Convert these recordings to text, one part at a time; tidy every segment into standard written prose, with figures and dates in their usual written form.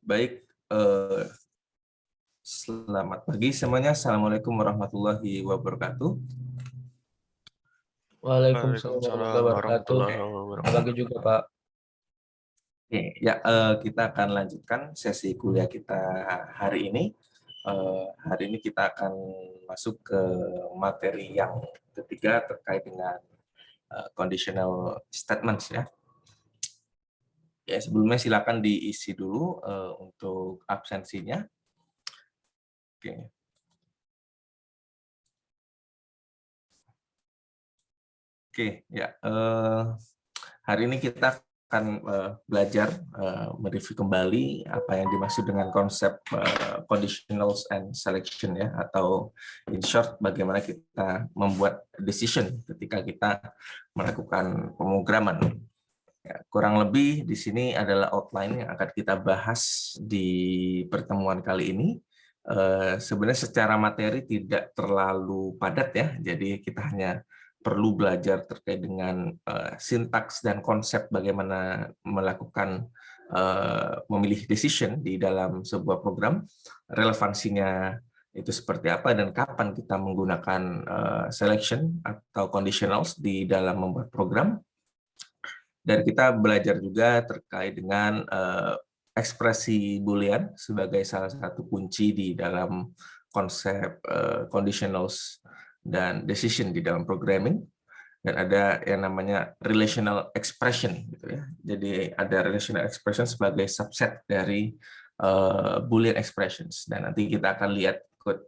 Baik, selamat pagi semuanya. Assalamualaikum warahmatullahi wabarakatuh. Waalaikumsalam Waalaikumsalam warahmatullahi wabarakatuh. warahmatullahi Selamat wabarakatuh. pagi juga, Pak. Oke, ya kita akan lanjutkan sesi kuliah kita hari ini. Hari ini kita akan masuk ke materi yang ketiga terkait dengan conditional statements ya. Ya, sebelumnya silakan diisi dulu untuk absensinya. Oke. Oke, ya. Hari ini kita akan belajar mereview kembali apa yang dimaksud dengan konsep conditionals and selection ya, atau in short bagaimana kita membuat decision ketika kita melakukan pemrograman. Ya, kurang lebih di sini adalah outline yang akan kita bahas di pertemuan kali ini. Sebenarnya secara materi tidak terlalu padat ya, jadi kita hanya perlu belajar terkait dengan sintaks dan konsep bagaimana melakukan memilih decision di dalam sebuah program, relevansinya itu seperti apa dan kapan kita menggunakan selection atau conditionals di dalam membuat program. Dan kita belajar juga terkait dengan ekspresi Boolean sebagai salah satu kunci di dalam konsep conditionals dan decision di dalam programming. Dan ada yang namanya relational expression gitu ya. Jadi ada relational expression sebagai subset dari Boolean expressions. Dan nanti kita akan lihat code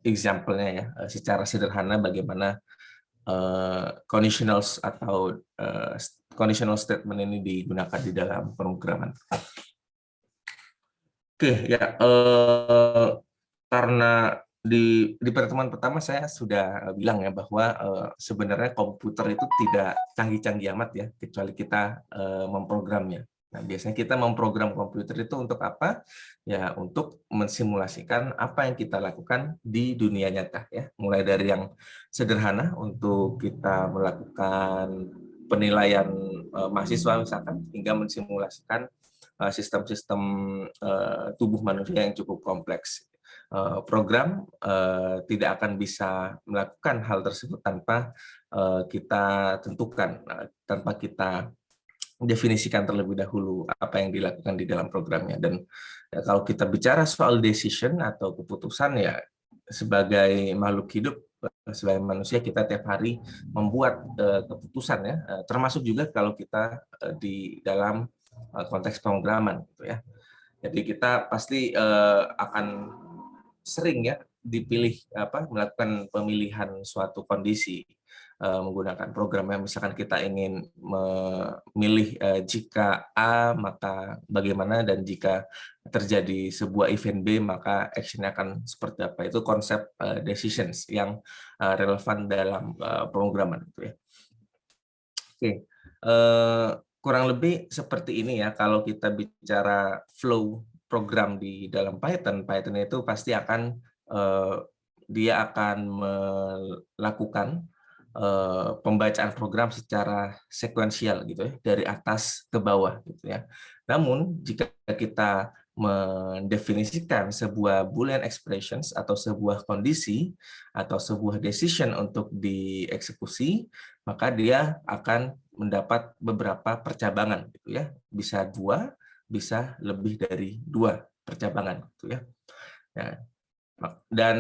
example-nya ya, secara sederhana bagaimana conditionals atau conditional statement ini digunakan di dalam pemrograman. Oke, ya karena di pertemuan pertama saya sudah bilang ya bahwa sebenarnya komputer itu tidak canggih-canggih amat ya, kecuali kita memprogramnya. Nah, biasanya kita memprogram komputer itu untuk apa? Ya, untuk mensimulasikan apa yang kita lakukan di dunia nyata ya. Mulai dari yang sederhana untuk kita melakukan penilaian mahasiswa misalkan, hingga mensimulasikan sistem-sistem tubuh manusia yang cukup kompleks. Program tidak akan bisa melakukan hal tersebut tanpa kita tentukan, tanpa kita definisikan terlebih dahulu apa yang dilakukan di dalam programnya. Dan ya, kalau kita bicara soal decision atau keputusan ya, sebagai makhluk hidup, sebagai manusia kita tiap hari membuat keputusan ya, termasuk juga kalau kita di dalam konteks pemrograman gitu ya. Jadi kita pasti akan sering ya dipilih melakukan pemilihan suatu kondisi menggunakan programnya. Misalkan kita ingin memilih jika A maka bagaimana, dan jika terjadi sebuah event B maka action-nya akan seperti apa. Itu konsep decisions yang relevan dalam pemrograman gitu ya. Oke. Kurang lebih seperti ini ya kalau kita bicara flow program di dalam Python. Python itu pasti akan dia akan melakukan pembacaan program secara sekuensial gitu ya, dari atas ke bawah gitu ya. Namun jika kita mendefinisikan sebuah Boolean expressions atau sebuah kondisi atau sebuah decision untuk dieksekusi, maka dia akan mendapat beberapa percabangan gitu ya. Bisa 2, bisa lebih dari 2 percabangan gitu ya. Dan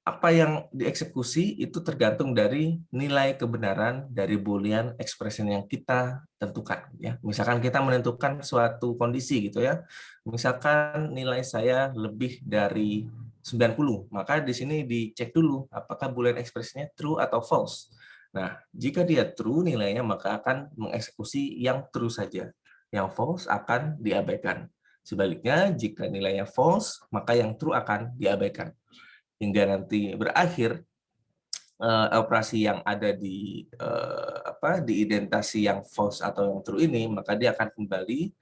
apa yang dieksekusi itu tergantung dari nilai kebenaran dari Boolean expression yang kita tentukan ya. Misalkan kita menentukan suatu kondisi gitu ya. Misalkan nilai saya lebih dari 90, maka di sini dicek dulu apakah Boolean expression-nya true atau false. Nah, jika dia true nilainya maka akan mengeksekusi yang true saja. Yang false akan diabaikan. Sebaliknya, jika nilainya false, maka yang true akan diabaikan. Hingga nanti berakhir operasi yang ada di identasi yang false atau yang true ini, maka dia akan kembali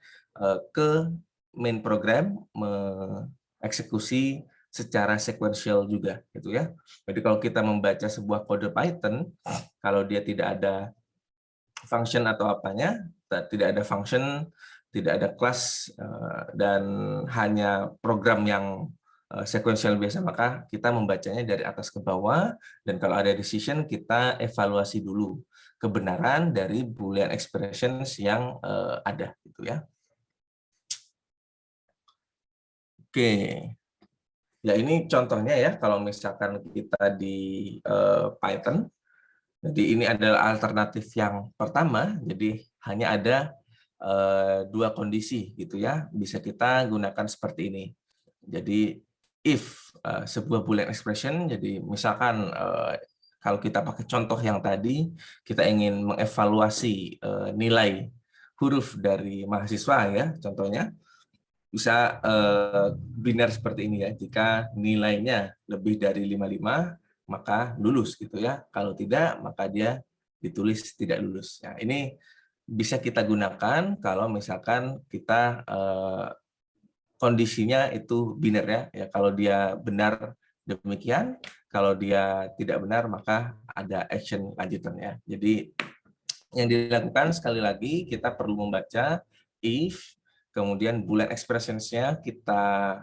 ke main program mengeksekusi secara sekuensial juga gitu ya. Jadi kalau kita membaca sebuah kode Python, kalau dia tidak ada function atau apanya, tidak ada function, tidak ada kelas, dan hanya program yang sekuensial biasa, maka kita membacanya dari atas ke bawah, dan kalau ada decision kita evaluasi dulu kebenaran dari Boolean expressions yang ada, gitu ya. Oke, ya ini contohnya ya kalau misalkan kita di Python. Jadi ini adalah alternatif yang pertama. Jadi hanya ada dua kondisi gitu ya. Bisa kita gunakan seperti ini. Jadi if sebuah Boolean expression, jadi misalkan kalau kita pakai contoh yang tadi, kita ingin mengevaluasi nilai huruf dari mahasiswa ya, contohnya bisa biner seperti ini ya. Jika nilainya lebih dari 55, maka lulus gitu ya. Kalau tidak, maka dia ditulis tidak lulus. Nah, ini bisa kita gunakan kalau misalkan kita kondisinya itu biner ya. Ya, kalau dia benar demikian, kalau dia tidak benar maka ada action lanjutannya. Jadi yang dilakukan sekali lagi kita perlu membaca if, kemudian Boolean expressions-nya kita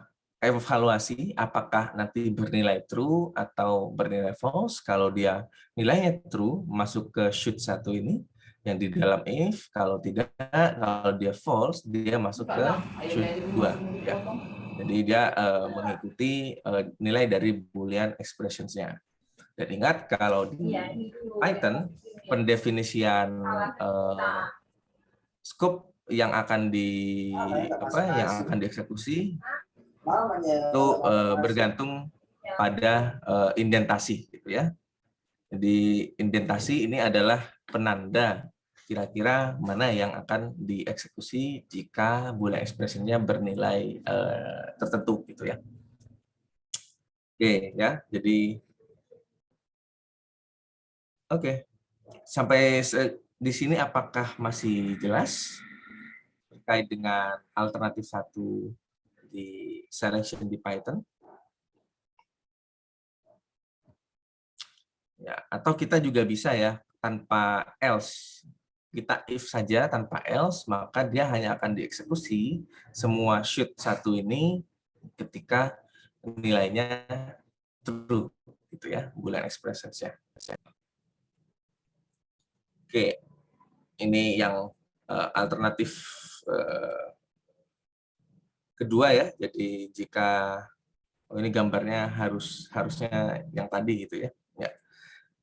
evaluasi apakah nanti bernilai true atau bernilai false. Kalau dia nilainya true, masuk ke shoot 1 ini yang di dalam if, kalau tidak, kalau dia false, dia masuk ke shoot 2 ya. Jadi dia mengikuti nilai dari Boolean expressions-nya. Dan ingat kalau di Python pendefinisian scope yang akan dieksekusi itu bergantung pada indentasi gitu ya. Jadi indentasi ini adalah penanda kira-kira mana yang akan dieksekusi jika Boolean expression-nya bernilai tertentu gitu ya. Oke ya, jadi oke. Sampai di sini apakah masih jelas terkait dengan alternatif 1 di selection di Python? Ya, atau kita juga bisa ya tanpa else. Kita if saja tanpa else, maka dia hanya akan dieksekusi semua shoot 1 ini ketika nilainya true gitu ya, Boolean expressions ya. Oke, ini yang alternatif kedua ya. Jadi jika ini gambarnya harusnya yang tadi gitu ya. Ya.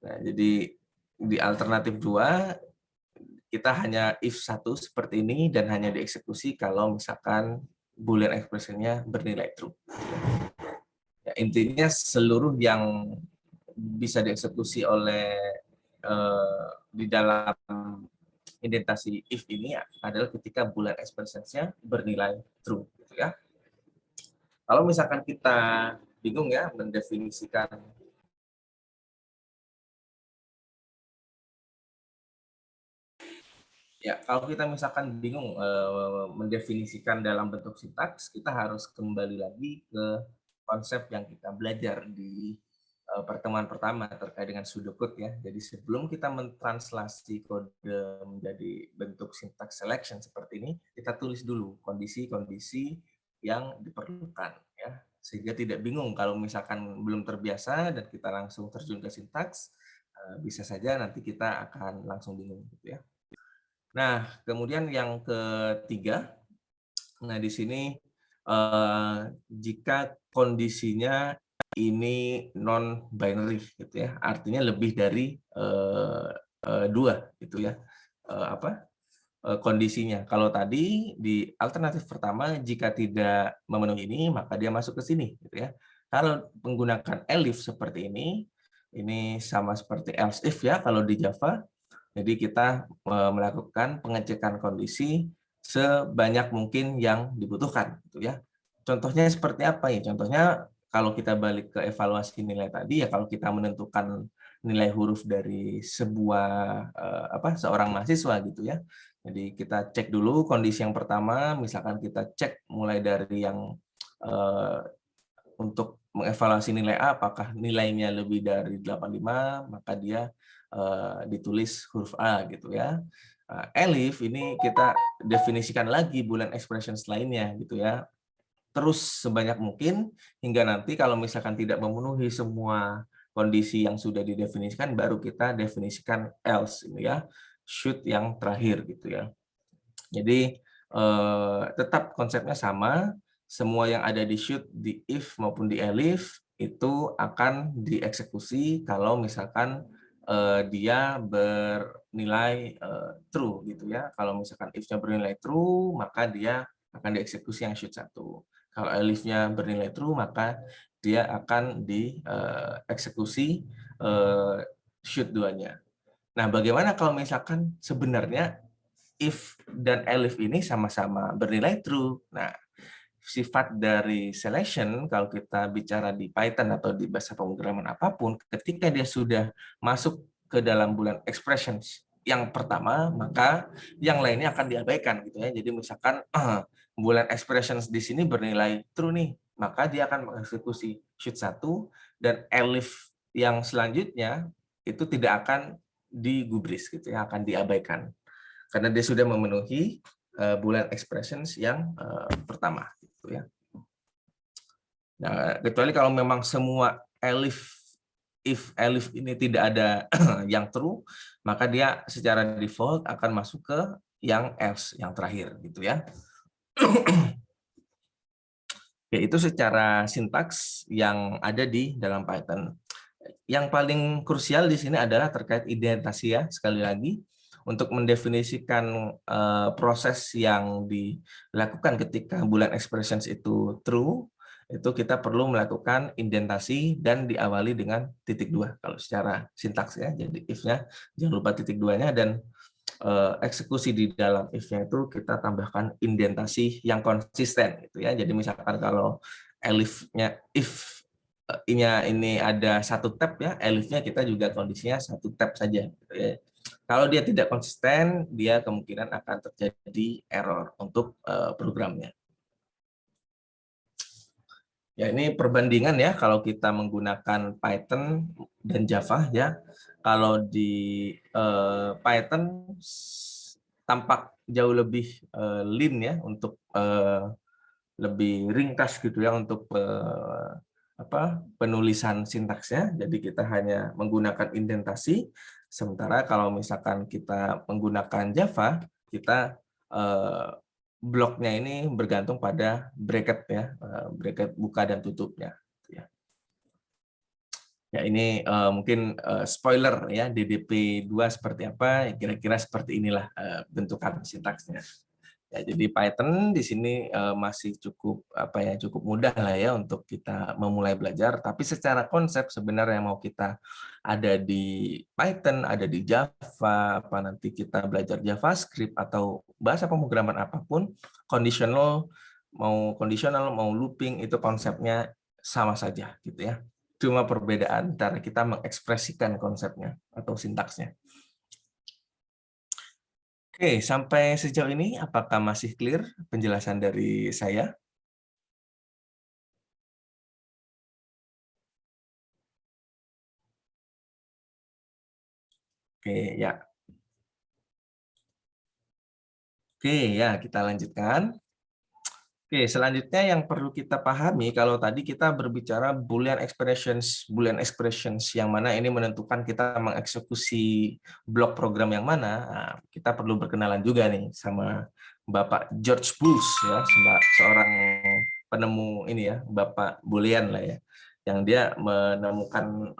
Nah, jadi di alternatif 2 kita hanya if 1 seperti ini dan hanya dieksekusi kalau misalkan Boolean expression-nya bernilai true. Ya, intinya seluruh yang bisa dieksekusi oleh di dalam indentasi if ini adalah ketika Boolean expression-nya bernilai true gitu ya. Kalau misalkan kita bingung ya mendefinisikan kalau kita misalkan bingung mendefinisikan dalam bentuk sintaks, kita harus kembali lagi ke konsep yang kita belajar di pertemuan pertama terkait dengan pseudocode ya. Jadi sebelum kita mentranslasi kode menjadi bentuk sintaks selection seperti ini, kita tulis dulu kondisi-kondisi yang diperlukan ya. Sehingga tidak bingung kalau misalkan belum terbiasa dan kita langsung terjun ke sintaks, bisa saja nanti kita akan langsung bingung gitu ya. Nah, kemudian yang ketiga, nah di sini jika kondisinya ini non-binary gitu ya, artinya lebih dari 2 gitu ya, kondisinya. Kalau tadi di alternatif pertama jika tidak memenuhi ini maka dia masuk ke sini gitu ya. Kalau menggunakan elif seperti ini sama seperti else if ya kalau di Java. Jadi kita melakukan pengecekan kondisi sebanyak mungkin yang dibutuhkan gitu ya. Contohnya seperti apa ya? Contohnya kalau kita balik ke evaluasi nilai tadi ya, kalau kita menentukan nilai huruf dari sebuah seorang mahasiswa gitu ya. Jadi kita cek dulu kondisi yang pertama, misalkan kita cek mulai dari yang untuk mengevaluasi nilai A, apakah nilainya lebih dari 85, maka dia ditulis huruf A gitu ya. elif ini kita definisikan lagi boolean expressions lainnya gitu ya. Terus sebanyak mungkin hingga nanti kalau misalkan tidak memenuhi semua kondisi yang sudah didefinisikan, baru kita definisikan else ini ya, should yang terakhir gitu ya. Jadi tetap konsepnya sama, semua yang ada di should, di if maupun di elif itu akan dieksekusi kalau misalkan dia bernilai true gitu ya. Kalau misalkan if-nya bernilai true, maka dia akan dieksekusi yang should 1. Kalau elif-nya bernilai true, maka dia akan dieksekusi should 2-nya. Nah, bagaimana kalau misalkan sebenarnya if dan elif ini sama-sama bernilai true? Nah, sifat dari selection kalau kita bicara di Python atau di bahasa pemrograman apapun, ketika dia sudah masuk ke dalam boolean expressions yang pertama, maka yang lainnya akan diabaikan gitu ya. Jadi misalkan boolean expressions di sini bernilai true nih, maka dia akan mengeksekusi should 1 dan elif yang selanjutnya itu tidak akan digubris gitu ya, akan diabaikan karena dia sudah memenuhi boolean expressions yang pertama gitu ya. Nah, kecuali kalau memang semua if elif ini tidak ada yang true, maka dia secara default akan masuk ke yang else yang terakhir gitu ya. Oke, itu secara sintaks yang ada di dalam Python. Yang paling krusial di sini adalah terkait identasi ya, sekali lagi untuk mendefinisikan proses yang dilakukan ketika boolean expressions itu true, itu kita perlu melakukan indentasi dan diawali dengan titik 2 kalau secara sintaks ya. Jadi if-nya jangan lupa titik 2-nya dan eksekusi di dalam if-nya itu kita tambahkan indentasi yang konsisten gitu ya. Jadi misalkan kalau elif-nya if ini ada satu tab ya, elif-nya kita juga kondisinya satu tab saja gitu ya. Kalau dia tidak konsisten, dia kemungkinan akan terjadi error untuk programnya. Ya, ini perbandingan ya kalau kita menggunakan Python dan Java ya. Kalau di Python tampak jauh lebih lean ya untuk lebih ringkas gitu ya untuk penulisan sintaksnya. Jadi kita hanya menggunakan indentasi. Sementara kalau misalkan kita menggunakan Java, kita bloknya ini bergantung pada bracket ya, bracket buka dan tutupnya. Ya ini mungkin spoiler ya DDP 2 seperti apa, kira-kira seperti inilah bentukan sintaksnya. Ya, jadi Python di sini masih cukup cukup mudah lah ya untuk kita memulai belajar. Tapi secara konsep sebenarnya mau kita ada di Python, ada di Java, nanti kita belajar JavaScript atau bahasa pemrograman apapun, conditional mau looping itu konsepnya sama saja gitu ya. Cuma perbedaan cara kita mengekspresikan konsepnya atau sintaksnya. Oke, sampai sejauh ini apakah masih clear penjelasan dari saya? Oke, ya. Oke, ya, kita lanjutkan. Oke, selanjutnya yang perlu kita pahami kalau tadi kita berbicara Boolean expressions yang mana ini menentukan kita mengeksekusi blok program yang mana. Nah, kita perlu berkenalan juga nih sama Bapak George Boole ya, seorang penemu ini ya, Bapak Boolean lah ya, yang dia menemukan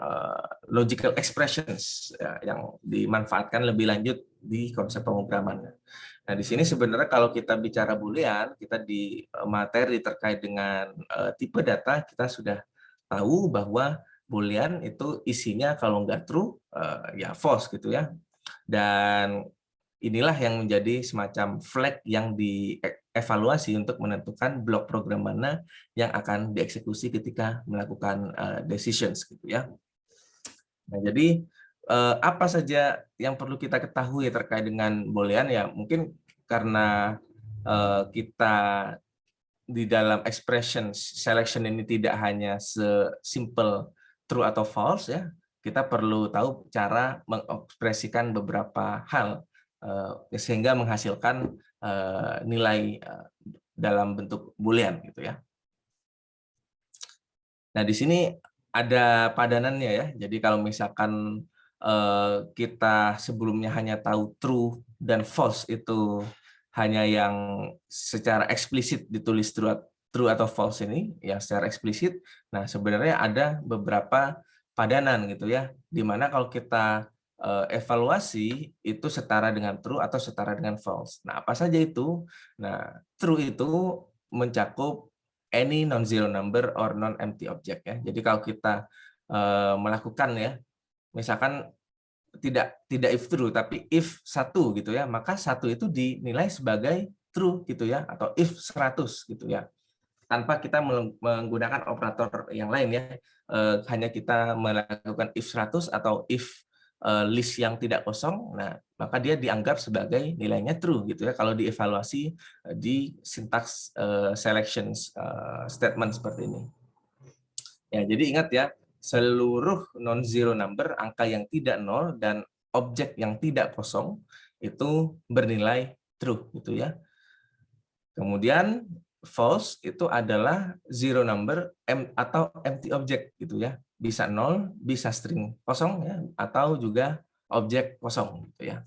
logical expressions ya, yang dimanfaatkan lebih lanjut di konsep pemrograman. Nah, di sini sebenarnya kalau kita bicara Boolean, kita di materi terkait dengan tipe data, kita sudah tahu bahwa Boolean itu isinya kalau nggak true, ya false gitu ya. Dan inilah yang menjadi semacam flag yang dievaluasi untuk menentukan blok program mana yang akan dieksekusi ketika melakukan decisions gitu ya. Nah, jadi apa saja yang perlu kita ketahui terkait dengan Boolean ya mungkin karena kita di dalam expression selection ini tidak hanya sesimpel true atau false ya, kita perlu tahu cara mengekspresikan beberapa hal sehingga menghasilkan nilai dalam bentuk boolean gitu ya. Nah, di sini ada padanannya ya. Jadi kalau misalkan kita sebelumnya hanya tahu true dan false itu hanya yang secara eksplisit ditulis true atau false ini yang secara eksplisit. Nah, sebenarnya ada beberapa padanan gitu ya. Dimana kalau kita evaluasi itu setara dengan true atau setara dengan false. Nah, apa saja itu? Nah, true itu mencakup any non-zero number or non-empty object ya. Jadi kalau kita melakukan ya, misalkan tidak if true tapi if 1 gitu ya, maka 1 itu dinilai sebagai true gitu ya, atau if 100 gitu ya. Tanpa kita menggunakan operator yang lain ya. Hanya kita melakukan if 100 atau if list yang tidak kosong, nah maka dia dianggap sebagai nilainya true gitu ya kalau dievaluasi di syntax selection statement seperti ini. Ya, jadi ingat ya, seluruh non-zero number, angka yang tidak nol dan objek yang tidak kosong itu bernilai true gitu ya. Kemudian false itu adalah zero number atau empty object gitu ya. Bisa nol, bisa string kosong ya, atau juga objek kosong gitu ya.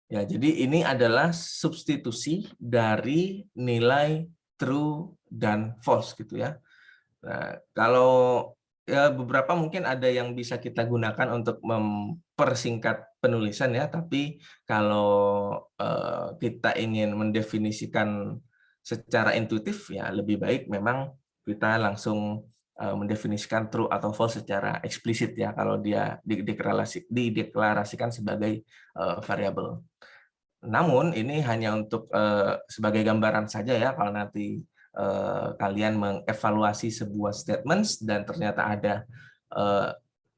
Ya, jadi ini adalah substitusi dari nilai true dan false gitu ya. Nah, kalau ya beberapa mungkin ada yang bisa kita gunakan untuk mempersingkat penulisan ya, tapi kalau kita ingin mendefinisikan secara intuitif ya lebih baik memang kita langsung mendefinisikan true atau false secara eksplisit ya kalau dia dideklarasikan sebagai variabel. Namun ini hanya untuk sebagai gambaran saja ya kalau nanti kalian mengevaluasi sebuah statements dan ternyata ada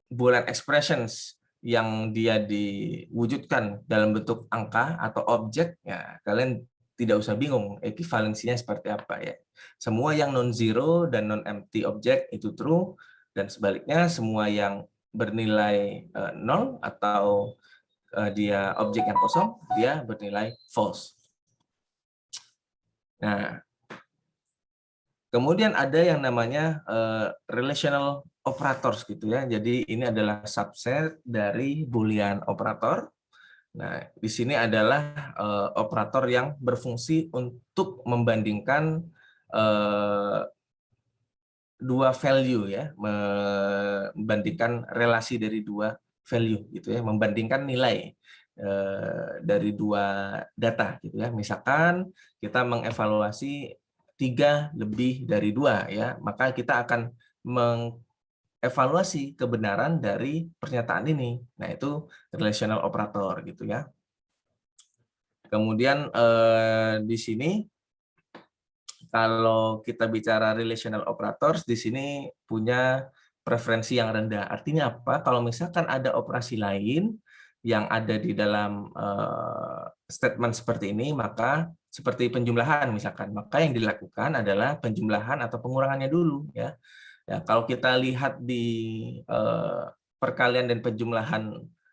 Boolean expressions yang dia diwujudkan dalam bentuk angka atau objek, ya kalian tidak usah bingung ekivalensinya seperti apa ya. Semua yang non-zero dan non-empty object itu true, dan sebaliknya semua yang bernilai nol atau dia objek yang kosong, dia bernilai false. Nah, kemudian ada yang namanya relational operators gitu ya. Jadi ini adalah subset dari Boolean operator. Nah, di sini adalah operator yang berfungsi untuk membandingkan dua value ya, membandingkan relasi dari dua value gitu ya, membandingkan nilai dari dua data gitu ya. Misalkan kita mengevaluasi 3 lebih dari 2 ya, maka kita akan mengevaluasi kebenaran dari pernyataan ini. Nah, itu relational operator gitu ya. Kemudian di sini kalau kita bicara relational operators, di sini punya preferensi yang rendah. Artinya apa? Kalau misalkan ada operasi lain yang ada di dalam statement seperti ini, maka seperti penjumlahan misalkan, maka yang dilakukan adalah penjumlahan atau pengurangannya dulu ya. Ya, kalau kita lihat di perkalian dan penjumlahan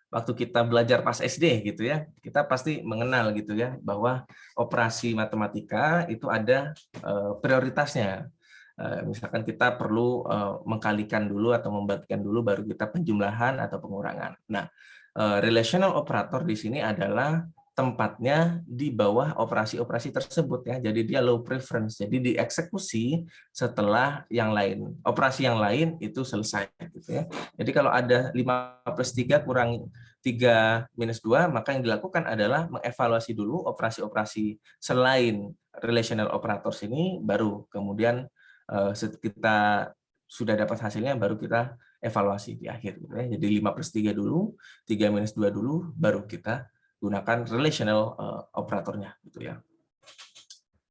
waktu kita belajar pas SD gitu ya, kita pasti mengenal gitu ya bahwa operasi matematika itu ada prioritasnya. Misalkan kita perlu mengkalikan dulu atau membagikan dulu baru kita penjumlahan atau pengurangan. Nah, relational operator di sini adalah tempatnya di bawah operasi-operasi tersebut ya. Jadi dia low preference. Jadi dieksekusi setelah yang lain. Operasi yang lain itu selesai gitu ya. Jadi kalau ada 5 plus 3 kurang 3 minus 2, maka yang dilakukan adalah mengevaluasi dulu operasi-operasi selain relational operators ini, baru kemudian kita sudah dapat hasilnya, baru kita evaluasi di akhir. Gitu ya. Jadi 5 plus 3 dulu, 3 minus 2 dulu, baru kita gunakan relational operatornya. Gitu ya.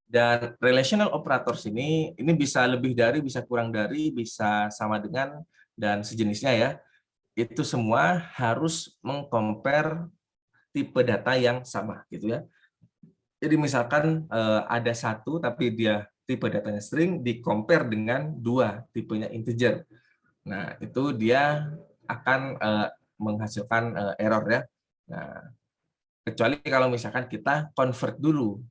Dan relational operators ini bisa lebih dari, bisa kurang dari, bisa sama dengan, dan sejenisnya ya. Itu semua harus mengcompare tipe data yang sama gitu ya. Jadi misalkan ada satu tapi dia tipe datanya string, di-compare dengan 2 tipenya integer. Nah, itu dia akan menghasilkan error ya. Nah, kecuali kalau misalkan kita convert dulu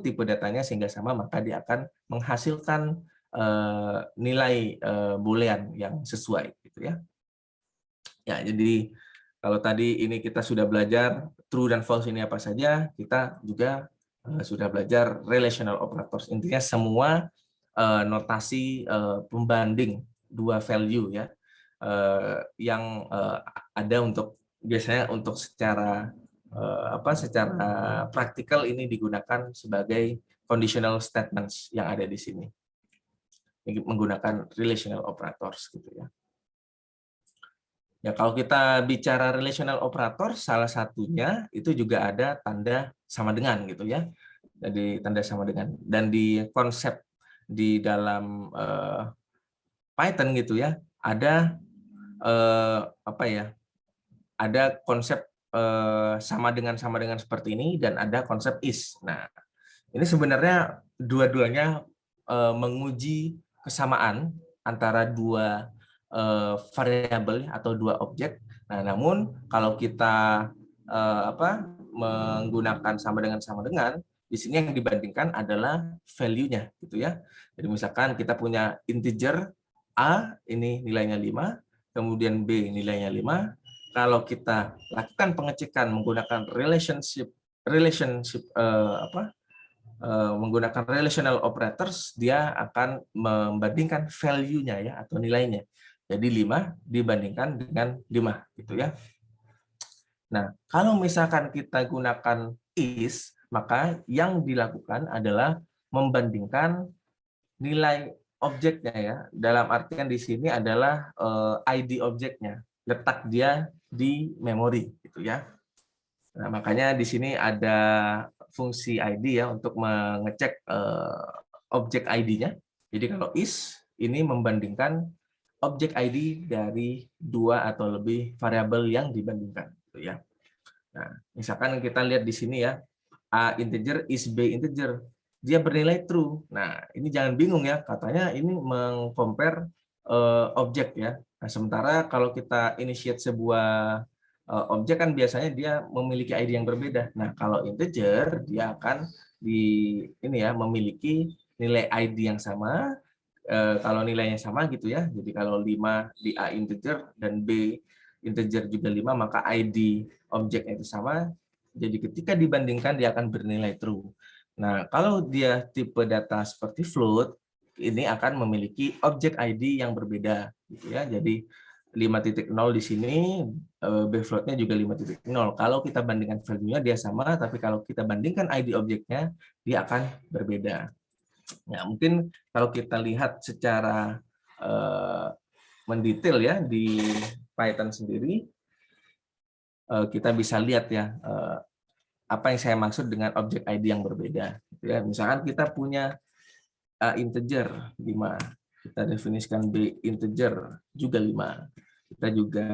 tipe datanya sehingga sama, maka dia akan menghasilkan nilai boolean yang sesuai gitu ya. Ya, jadi kalau tadi ini kita sudah belajar true dan false ini apa saja, kita juga sudah belajar relational operators. Intinya semua notasi pembanding dua value ya, yang ada untuk biasanya untuk secara secara praktikal ini digunakan sebagai conditional statements yang ada di sini menggunakan relational operators gitu ya. Ya, kalau kita bicara relational operator, salah satunya itu juga ada tanda sama dengan gitu ya. Jadi tanda sama dengan, dan di konsep di dalam Python gitu ya, ada ada konsep sama dengan seperti ini dan ada konsep is. Nah, ini sebenarnya dua-duanya menguji kesamaan antara dua variabel atau dua objek. Nah, namun kalau kita menggunakan sama dengan, di sini yang dibandingkan adalah value-nya gitu ya. Jadi misalkan kita punya integer A ini nilainya 5, kemudian B nilainya 5. Kalau kita lakukan pengecekan menggunakan menggunakan relational operators, dia akan membandingkan value-nya ya atau nilainya. Jadi 5 dibandingkan dengan 5 gitu ya. Nah, kalau misalkan kita gunakan is, maka yang dilakukan adalah membandingkan nilai objeknya ya. Dalam artian di sini adalah ID objeknya, letak dia di memori gitu ya. Nah, makanya di sini ada fungsi ID ya untuk mengecek objek ID-nya. Jadi kalau is ini membandingkan objek ID dari dua atau lebih variabel yang dibandingkan gitu ya. Nah, misalkan kita lihat di sini ya, A integer is B integer, dia bernilai true. Nah, ini jangan bingung ya, katanya ini mengcompare objek ya. Nah, sementara kalau kita initiate sebuah objek kan biasanya dia memiliki ID yang berbeda. Nah, kalau integer dia akan memiliki nilai ID yang sama. Kalau nilainya sama gitu ya. Jadi kalau 5 di A integer dan B integer juga 5, maka ID objeknya itu sama. Jadi ketika dibandingkan dia akan bernilai true. Nah, kalau dia tipe data seperti float, ini akan memiliki objek ID yang berbeda gitu ya. Jadi 5.0 di sini, B float-nya juga 5.0. Kalau kita bandingkan value-nya dia sama, tapi kalau kita bandingkan ID objeknya, dia akan berbeda. Ya, mungkin kalau kita lihat secara mendetail ya di Python sendiri, kita bisa lihat ya apa yang saya maksud dengan objek ID yang berbeda. Ya, misalkan kita punya A integer 5, kita definisikan B integer juga 5. Kita juga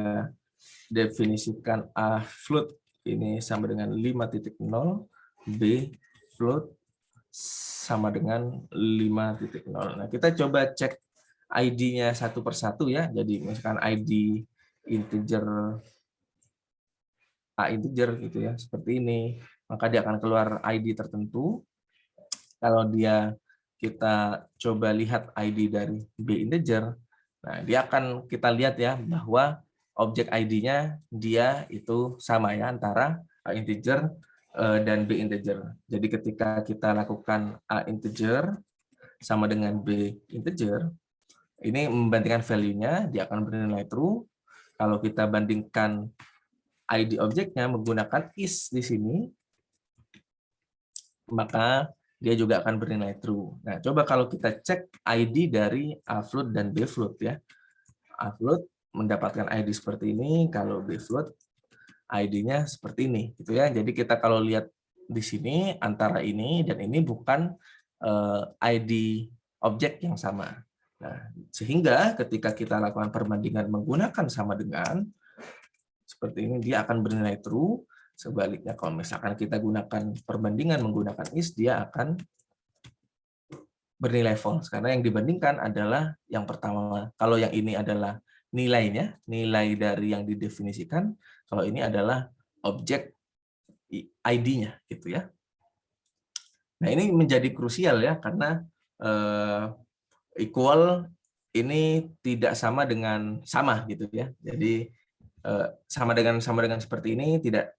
definisikan A float ini sama dengan 5.0, B float sama dengan 5.0. Nah, kita coba cek ID-nya satu persatu ya. Jadi misalkan ID integer A integer gitu ya, seperti ini. Maka dia akan keluar ID tertentu. Kalau kita coba lihat ID dari B integer, nah dia akan kita lihat ya bahwa objek ID-nya dia itu sama ya antara A integer dan B integer. Jadi ketika kita lakukan A integer sama dengan B integer, ini membandingkan value-nya, dia akan bernilai true. Kalau kita bandingkan ID objeknya menggunakan is di sini, maka dia juga akan bernilai true. Nah, coba kalau kita cek ID dari A float dan B float ya. A float mendapatkan ID seperti ini, kalau B float ID-nya seperti ini gitu ya. Jadi kita kalau lihat di sini antara ini dan ini bukan ID objek yang sama. Nah, sehingga ketika kita lakukan perbandingan menggunakan sama dengan seperti ini, dia akan bernilai true. Sebaliknya kalau misalkan kita gunakan perbandingan menggunakan is, dia akan bernilai false karena yang dibandingkan adalah yang pertama. Kalau yang ini adalah nilainya, nilai dari yang didefinisikan. Kalau ini adalah objek ID-nya, gitu ya. Nah, ini menjadi krusial ya, karena equal ini tidak sama dengan sama, gitu ya. Jadi sama dengan seperti ini tidak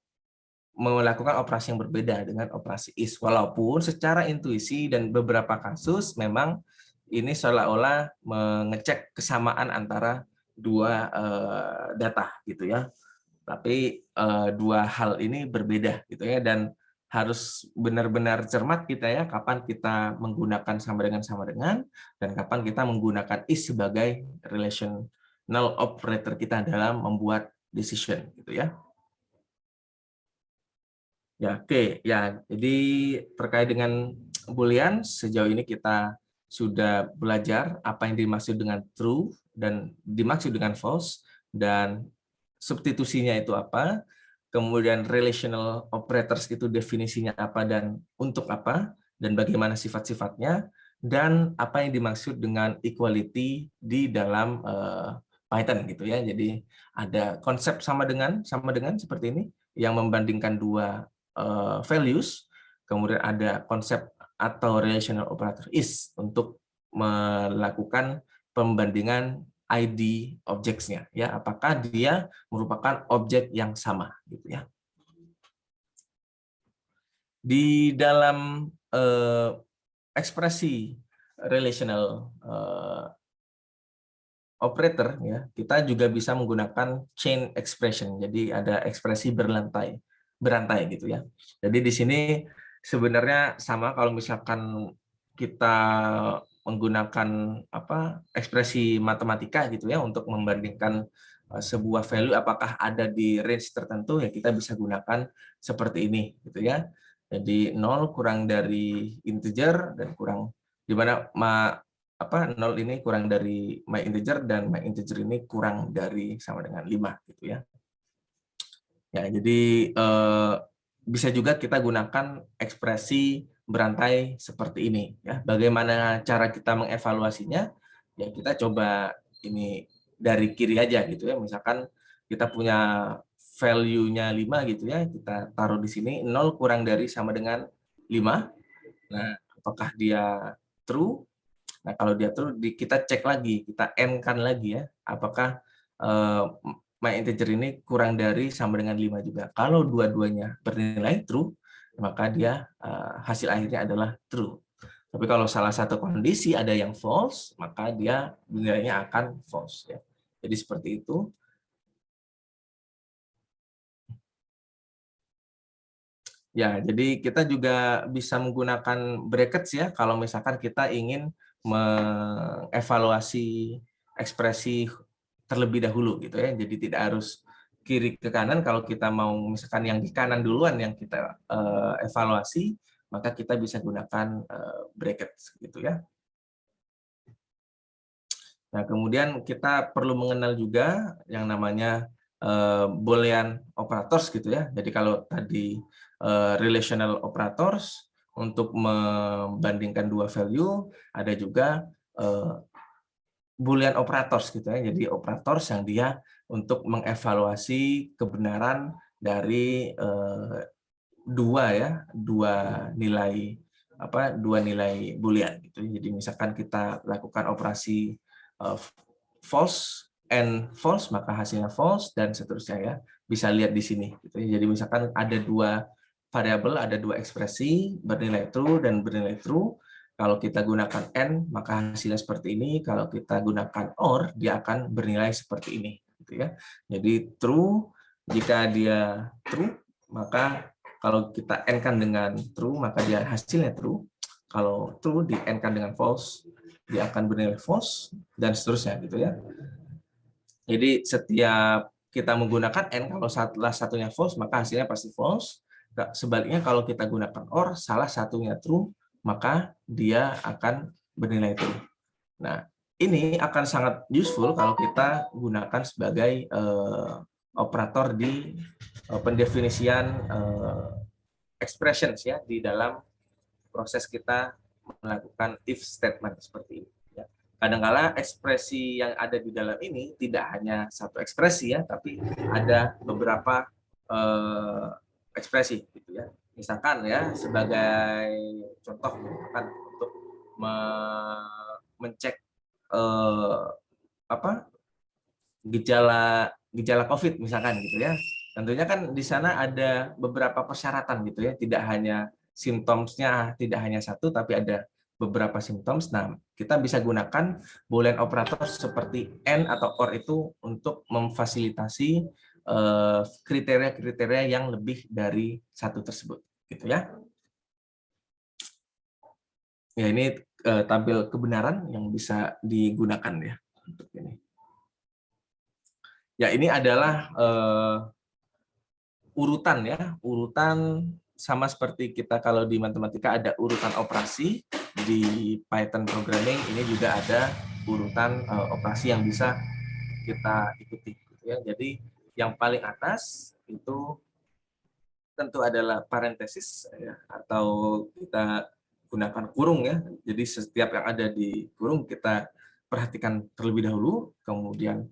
melakukan operasi yang berbeda dengan operasi is, walaupun secara intuisi dan beberapa kasus memang ini seolah-olah mengecek kesamaan antara dua data, gitu ya. Tapi dua hal ini berbeda, gitu ya, dan harus benar-benar cermat kita ya, kapan kita menggunakan sama dengan, dan kapan kita menggunakan is sebagai relational operator kita dalam membuat decision, gitu ya. Ya, oke. Ya, jadi terkait dengan Boolean, sejauh ini kita sudah belajar apa yang dimaksud dengan true dan dimaksud dengan false, dan substitusinya itu apa, kemudian relational operators itu definisinya apa dan untuk apa, dan bagaimana sifat-sifatnya, dan apa yang dimaksud dengan equality di dalam Python, gitu ya. Jadi ada konsep sama dengan seperti ini yang membandingkan dua values, kemudian ada konsep atau relational operator is untuk melakukan pembandingan ID objects-nya, ya, apakah dia merupakan objek yang sama, gitu ya. Di dalam ekspresi relational operator, ya, kita juga bisa menggunakan chain expression. Jadi ada ekspresi berantai, gitu ya. Jadi di sini sebenarnya sama kalau misalkan kita menggunakan ekspresi matematika, gitu ya, untuk membandingkan sebuah value apakah ada di range tertentu, ya kita bisa gunakan seperti ini, gitu ya. Jadi 0 kurang dari integer dan kurang, di mana 0 ini kurang dari my integer dan my integer ini kurang dari sama dengan 5, gitu ya. Ya, jadi bisa juga kita gunakan ekspresi berantai seperti ini, ya. Bagaimana cara kita mengevaluasinya? Ya, kita coba ini dari kiri aja, gitu ya. Misalkan kita punya value-nya 5, gitu ya. Kita taruh di sini 0 kurang dari sama dengan 5. Nah, apakah dia true? Nah, kalau dia true, kita cek lagi, kita n-kan lagi ya, apakah my integer ini kurang dari sama dengan 5 juga. Kalau dua-duanya bernilai true, maka dia hasil akhirnya adalah true. Tapi kalau salah satu kondisi ada yang false, maka dia nilainya akan false, ya. Jadi seperti itu. Ya, jadi kita juga bisa menggunakan brackets ya, kalau misalkan kita ingin mengevaluasi ekspresi terlebih dahulu, gitu ya. Jadi tidak harus kiri ke kanan. Kalau kita mau misalkan yang di kanan duluan yang kita evaluasi, maka kita bisa gunakan brackets, gitu ya. Nah, kemudian kita perlu mengenal juga yang namanya Boolean operators, gitu ya. Jadi kalau tadi relational operators untuk membandingkan dua value, ada juga Boolean operators, gitu ya. Jadi operators yang dia untuk mengevaluasi kebenaran dari dua nilai Boolean, gitu. Jadi misalkan kita lakukan operasi false and false, maka hasilnya false dan seterusnya, ya. Bisa lihat di sini, gitu. Jadi misalkan ada dua variabel, ada dua ekspresi bernilai true dan bernilai true. Kalau kita gunakan n, maka hasilnya seperti ini. Kalau kita gunakan or, dia akan bernilai seperti ini, gitu ya. Jadi true, jika dia true, maka kalau kita n-kan dengan true, maka dia hasilnya true. Kalau true di n-kan dengan false, dia akan bernilai false, dan seterusnya, gitu ya. Jadi setiap kita menggunakan n, kalau salah satunya false, maka hasilnya pasti false. Sebaliknya kalau kita gunakan or, salah satunya true, maka dia akan bernilai true. Nah, ini akan sangat useful kalau kita gunakan sebagai operator di pendefinisian expressions, ya, di dalam proses kita melakukan if statement seperti ini, ya. kadang-kala ekspresi yang ada di dalam ini tidak hanya satu ekspresi ya, tapi ada beberapa ekspresi gitu ya. Misalkan ya sebagai contoh misalkan untuk mencek apa gejala gejala COVID misalkan gitu ya. Tentunya kan di sana ada beberapa persyaratan gitu ya, tidak hanya simptomnya tidak hanya satu tapi ada beberapa simptoms. Nah, kita bisa gunakan Boolean operator seperti and atau or itu untuk memfasilitasi kriteria-kriteria yang lebih dari satu tersebut gitu ya. Ya, ini tabel kebenaran yang bisa digunakan ya untuk ini. Ya, ini adalah urutan ya, urutan sama seperti kita kalau di matematika ada urutan operasi, di Python programming ini juga ada urutan operasi yang bisa kita ikuti gitu ya. Jadi yang paling atas itu tentu adalah parentesis ya, atau kita gunakan kurung ya. Jadi setiap yang ada di kurung kita perhatikan terlebih dahulu, kemudian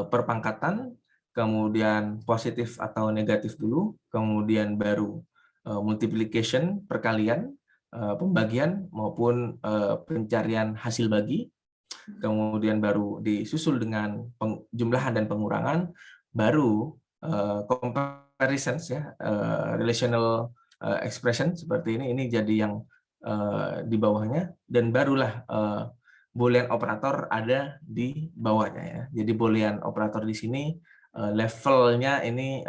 perpangkatan, kemudian positif atau negatif dulu, kemudian baru multiplication, perkalian, pembagian maupun pencarian hasil bagi, kemudian baru disusul dengan jumlahan dan pengurangan, baru comparisons ya, relational expression seperti ini jadi yang di bawahnya, dan barulah Boolean operator ada di bawahnya ya. Jadi Boolean operator di sini levelnya ini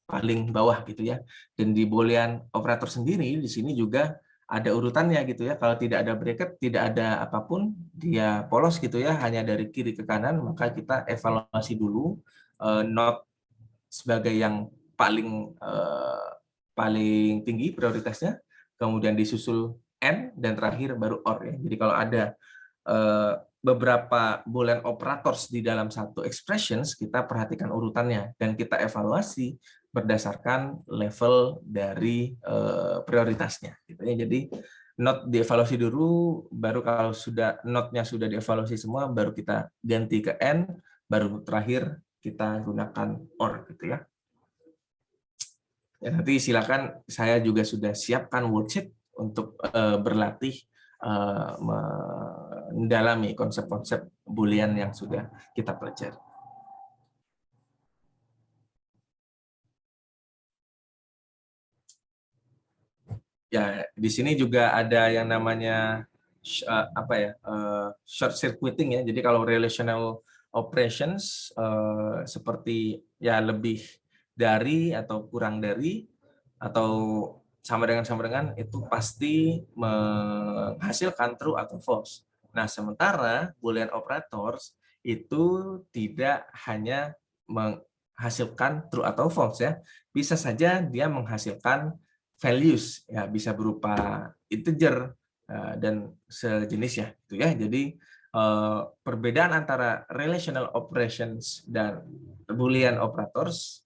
paling bawah gitu ya. Dan di Boolean operator sendiri di sini juga ada urutannya gitu ya. Kalau tidak ada bracket, tidak ada apapun, dia polos gitu ya, hanya dari kiri ke kanan, maka kita evaluasi dulu not sebagai yang paling tinggi prioritasnya, kemudian disusul and, dan terakhir baru or ya. Jadi kalau ada beberapa Boolean operators di dalam satu expressions, kita perhatikan urutannya dan kita evaluasi berdasarkan level dari prioritasnya. Gitu ya. Jadi not dievaluasi dulu, baru kalau sudah notnya sudah dievaluasi semua, baru kita ganti ke n, baru terakhir kita gunakan or gitu ya. Ya, nanti silakan, saya juga sudah siapkan worksheet untuk berlatih mendalami konsep-konsep Boolean yang sudah kita pelajari. Ya, di sini juga ada yang namanya short circuiting ya. Jadi kalau relational operations seperti ya lebih dari atau kurang dari atau sama dengan itu pasti menghasilkan true atau false. Nah, sementara Boolean operators itu tidak hanya menghasilkan true atau false ya. Bisa saja dia menghasilkan values ya, bisa berupa integer dan sejenis ya gitu ya. Jadi perbedaan antara relational operations dan Boolean operators,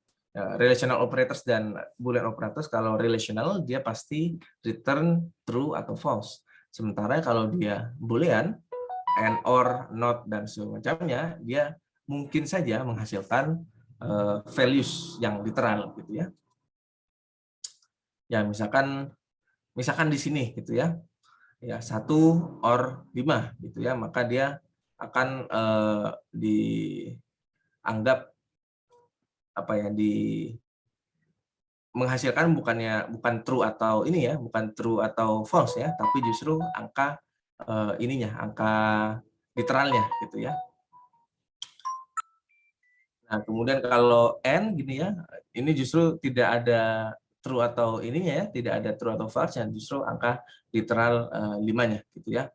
relational operators dan Boolean operators, kalau relational dia pasti return true atau false. Sementara kalau dia Boolean, and, or, not, dan semacamnya, dia mungkin saja menghasilkan values yang literal gitu ya. Ya, misalkan di sini gitu ya. Ya, 1 or 5 gitu ya, maka dia akan dianggap menghasilkan bukan true atau ini ya, bukan true atau false ya, tapi justru angka angka literalnya gitu ya. Nah, kemudian kalau n gini ya, ini justru tidak ada true atau ininya ya, tidak ada true atau false, yang justru angka literal 5-nya gitu ya.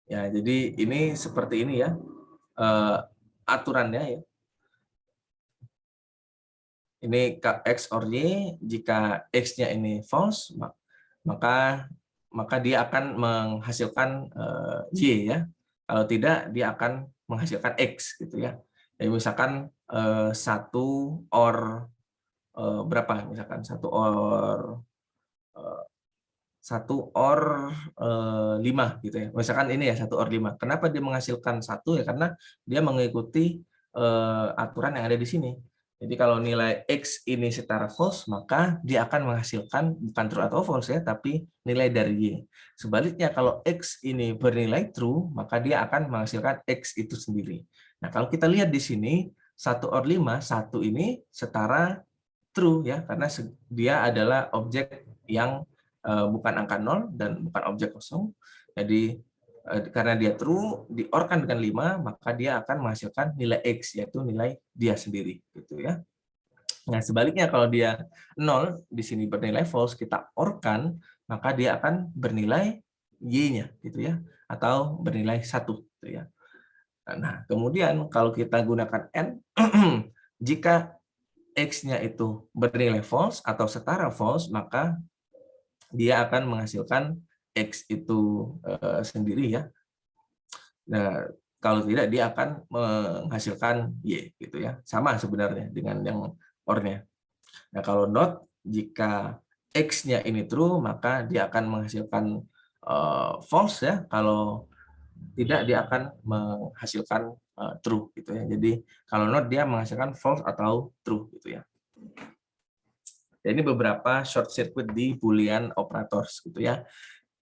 Ya, jadi ini seperti ini ya aturannya ya. Ini X or Y, jika X-nya ini false, maka dia akan menghasilkan Y ya. Kalau tidak, dia akan menghasilkan X gitu ya. Jadi misalkan 1 or berapa? Misalkan 1 or 1 or 5 gitu ya. Misalkan ini ya 1 or 5. Kenapa dia menghasilkan 1 ya karena dia mengikuti aturan yang ada di sini. Jadi kalau nilai X ini setara false, maka dia akan menghasilkan bukan true atau false ya, tapi nilai dari Y. Sebaliknya kalau X ini bernilai true, maka dia akan menghasilkan X itu sendiri. Nah, kalau kita lihat di sini 1 or 5, 1 ini setara true ya, karena dia adalah objek yang bukan angka 0 dan bukan objek kosong. Jadi karena dia true, diorkan dengan 5, maka dia akan menghasilkan nilai X, yaitu nilai dia sendiri. Gitu ya. Nah, sebaliknya kalau dia 0, di sini bernilai false, kita orkan, maka dia akan bernilai Y-nya, gitu ya, atau bernilai 1. Gitu ya. Nah, kemudian kalau kita gunakan N, jika X-nya itu bernilai false atau setara false, maka dia akan menghasilkan X itu sendiri ya. Nah, kalau tidak dia akan menghasilkan Y gitu ya. Sama sebenarnya dengan yang OR-nya. Nah, kalau not, jika X-nya ini true, maka dia akan menghasilkan false ya. Kalau tidak, dia akan menghasilkan true gitu ya. Jadi kalau not dia menghasilkan false atau true gitu ya. Ini beberapa short circuit di Boolean operators gitu ya.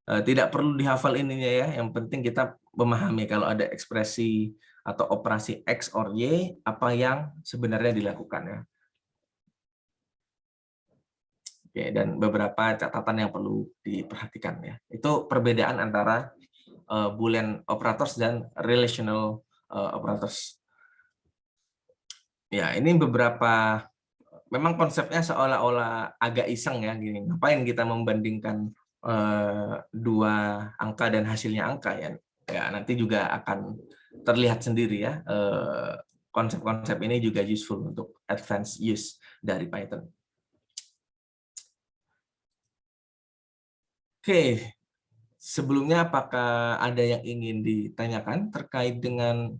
Tidak perlu dihafal ininya ya, yang penting kita memahami kalau ada ekspresi atau operasi X or Y, apa yang sebenarnya dilakukan ya. Oke, dan beberapa catatan yang perlu diperhatikan ya. Itu perbedaan antara Boolean operators dan relational operators. Ya, ini beberapa, memang konsepnya seolah-olah agak iseng ya, gini. Ngapain kita membandingkan dua angka dan hasilnya angka ya? Ya nanti juga akan terlihat sendiri ya. Konsep-konsep ini juga useful untuk advanced use dari Python. Oke, sebelumnya apakah ada yang ingin ditanyakan terkait dengan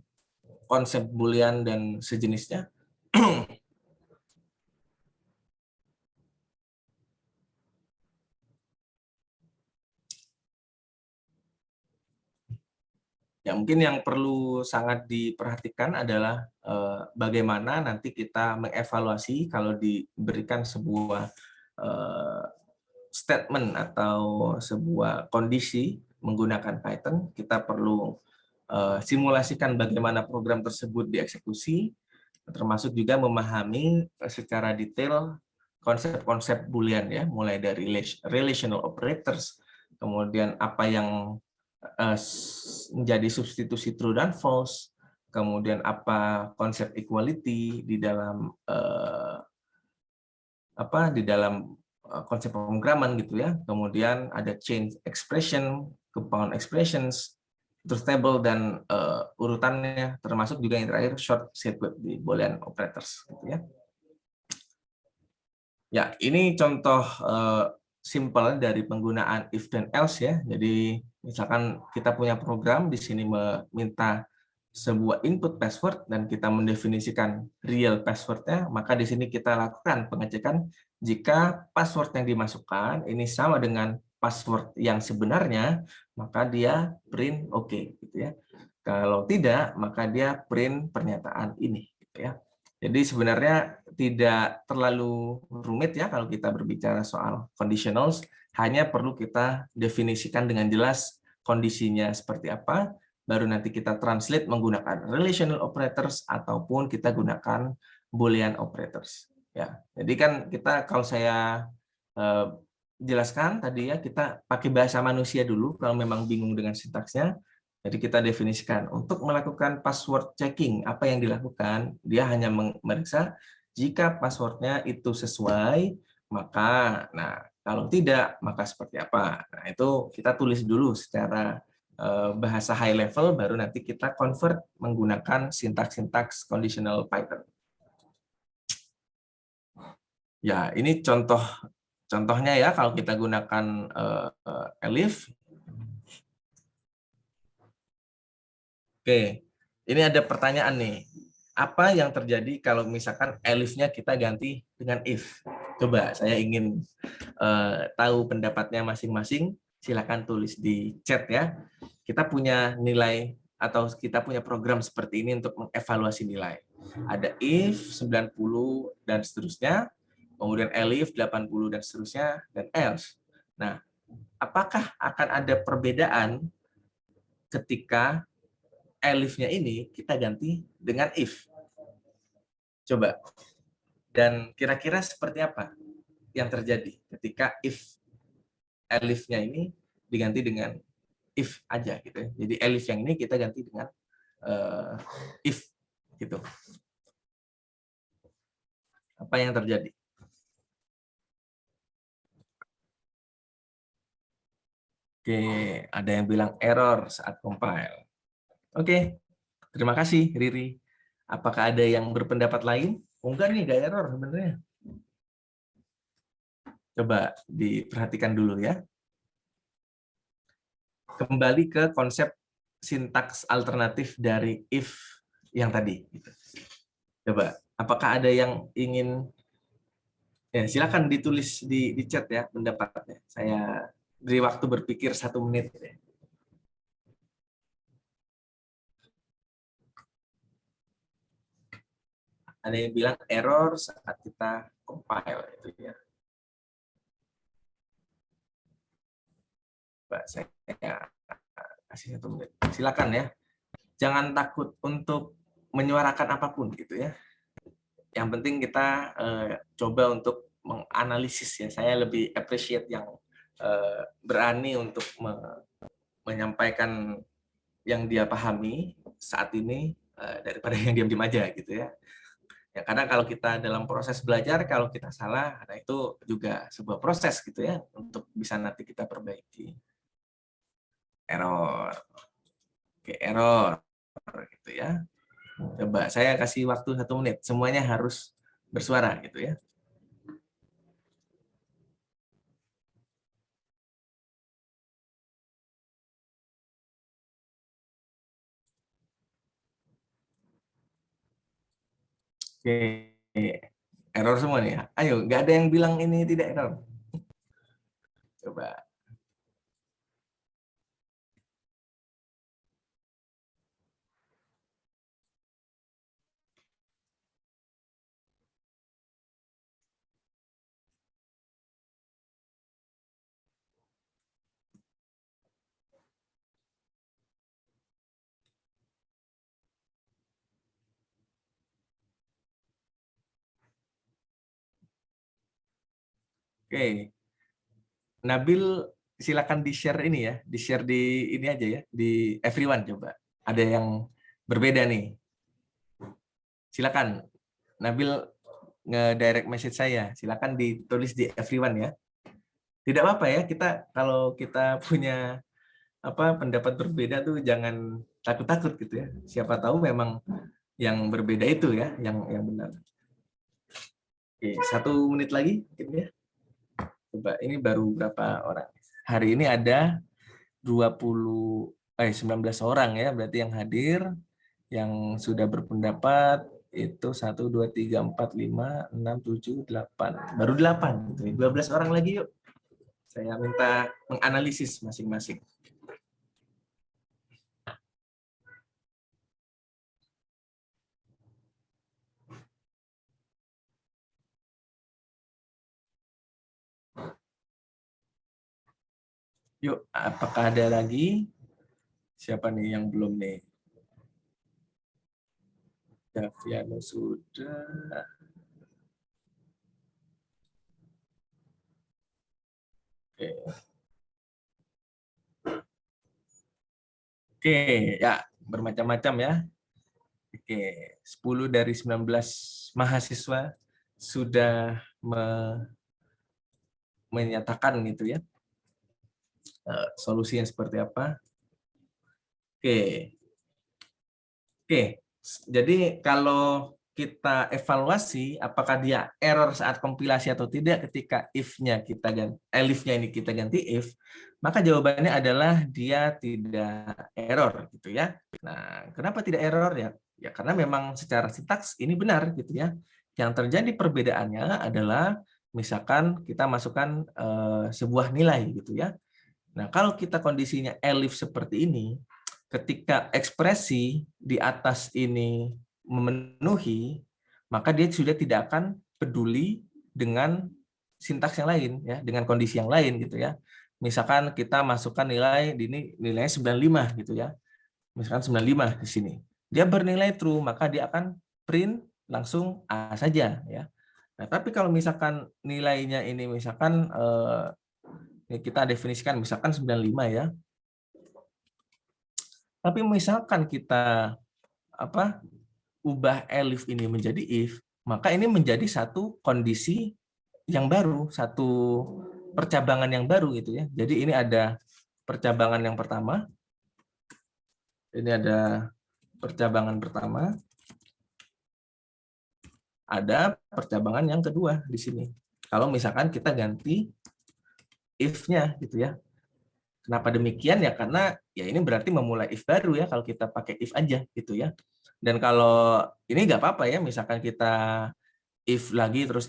konsep Boolean dan sejenisnya? Ya, mungkin yang perlu sangat diperhatikan adalah bagaimana nanti kita mengevaluasi kalau diberikan sebuah statement atau sebuah kondisi menggunakan Python, kita perlu simulasikan bagaimana program tersebut dieksekusi, termasuk juga memahami secara detail konsep-konsep Boolean ya, mulai dari relational operators, kemudian apa yang menjadi substitusi true dan false, kemudian apa konsep equality di dalam konsep pemrograman gitu ya, kemudian ada change expression, compound expressions, terus table dan urutannya, termasuk juga yang terakhir short circuit di Boolean operators gitu ya. Ya, ini contoh simple dari penggunaan if dan else ya. Jadi misalkan kita punya program di sini meminta sebuah input password dan kita mendefinisikan real passwordnya, maka di sini kita lakukan pengecekan jika password yang dimasukkan ini sama dengan password yang sebenarnya, maka dia print oke gitu ya. Kalau tidak, maka dia print pernyataan ini gitu ya. Jadi sebenarnya tidak terlalu rumit ya kalau kita berbicara soal conditionals, hanya perlu kita definisikan dengan jelas kondisinya seperti apa, baru nanti kita translate menggunakan relational operators ataupun kita gunakan Boolean operators. Ya, jadi kan kita kalau saya jelaskan tadi ya, kita pakai bahasa manusia dulu kalau memang bingung dengan sintaksnya. Jadi kita definisikan untuk melakukan password checking, apa yang dilakukan? Dia hanya memeriksa jika passwordnya itu sesuai, maka kalau tidak, maka seperti apa? Nah, itu kita tulis dulu secara bahasa high level, baru nanti kita convert menggunakan sintaks-sintaks conditional Python. Ya, ini contohnya ya kalau kita gunakan elif. Oke, ini ada pertanyaan nih. apa yang terjadi kalau misalkan elif-nya kita ganti dengan if? Coba saya ingin tahu pendapatnya masing-masing. Silakan tulis di chat ya. Kita punya nilai atau kita punya program seperti ini untuk mengevaluasi nilai. Ada if 90 dan seterusnya, kemudian elif 80 dan seterusnya, dan else. Nah, apakah akan ada perbedaan ketika elif-nya ini kita ganti dengan if? Coba. Dan kira-kira seperti apa yang terjadi ketika if elif-nya ini diganti dengan if aja gitu ya. Jadi elif yang ini kita ganti dengan if gitu. Apa yang terjadi? Oke, ada yang bilang error saat compile. Oke, terima kasih Riri. Apakah ada yang berpendapat lain? Oh, enggak nih, enggak error sebenarnya. Coba diperhatikan dulu ya. Kembali ke konsep sintaks alternatif dari if yang tadi. Coba, apakah ada yang ingin, ya silakan ditulis di chat ya pendapatnya. Saya beri waktu berpikir 1 menit. Ada yang bilang error saat kita compile itu ya. Pak, saya kasih 1 menit. Silakan ya. Jangan takut untuk menyuarakan apapun gitu ya. Yang penting kita coba untuk menganalisis ya. Saya lebih appreciate yang berani untuk menyampaikan yang dia pahami saat ini daripada yang diam-diam aja gitu ya. Ya, karena kalau kita dalam proses belajar, kalau kita salah, nah itu juga sebuah proses gitu ya, untuk bisa nanti kita perbaiki. Error. Oke, error. Gitu ya. Coba saya kasih waktu 1 menit. Semuanya harus bersuara gitu ya. Oke. Error semua nih ya. Ayo, nggak ada yang bilang ini tidak error. Coba. Oke. Nabil, silakan di-share ini ya. Di-share di ini aja ya. Di everyone coba. Ada yang berbeda nih. Silakan. Nabil nge-direct message saya. Silakan ditulis di everyone ya. Tidak apa-apa ya, kita kalau kita punya pendapat berbeda tuh jangan takut-takut gitu ya. Siapa tahu memang yang berbeda itu ya yang benar. Oke, 1 menit lagi mungkin ya. Coba ini baru berapa orang? Hari ini ada 19 orang ya, berarti yang hadir, yang sudah berpendapat itu 1, 2, 3, 4, 5, 6, 7, 8. Baru 8 gitu. 12 orang lagi yuk. Saya minta menganalisis masing-masing. Yuk, apakah ada lagi? Siapa nih yang belum nih? Daviano sudah. Oke. Oke, ya bermacam-macam ya. Oke, 10 dari 19 mahasiswa sudah menyatakan gitu ya. Solusinya seperti apa? Oke. Oke. Jadi kalau kita evaluasi apakah dia error saat kompilasi atau tidak ketika if-nya kita ganti elif-nya ini kita ganti if, maka jawabannya adalah dia tidak error gitu ya. Nah, kenapa tidak error ya? Ya karena memang secara sintaks ini benar gitu ya. Yang terjadi perbedaannya adalah misalkan kita masukkan sebuah nilai gitu ya. Nah, kalau kita kondisinya elif seperti ini, ketika ekspresi di atas ini memenuhi, maka dia sudah tidak akan peduli dengan sintaks yang lain ya, dengan kondisi yang lain gitu ya. Misalkan kita masukkan nilai di ini nilainya 95 gitu ya. Misalkan 95 di sini. Dia bernilai true, maka dia akan print langsung A saja ya. Nah, tapi kalau misalkan nilainya ini misalkan kita definisikan misalkan 95 ya. Tapi misalkan kita ubah elif ini menjadi if, maka ini menjadi satu kondisi yang baru, satu percabangan yang baru gitu ya. Jadi ini ada percabangan yang pertama. Ini ada percabangan pertama. Ada percabangan yang kedua di sini. Kalau misalkan kita ganti if-nya gitu ya. Kenapa demikian ya? Karena ya ini berarti memulai if baru ya kalau kita pakai if aja gitu ya. Dan kalau ini nggak apa-apa ya, misalkan kita if lagi terus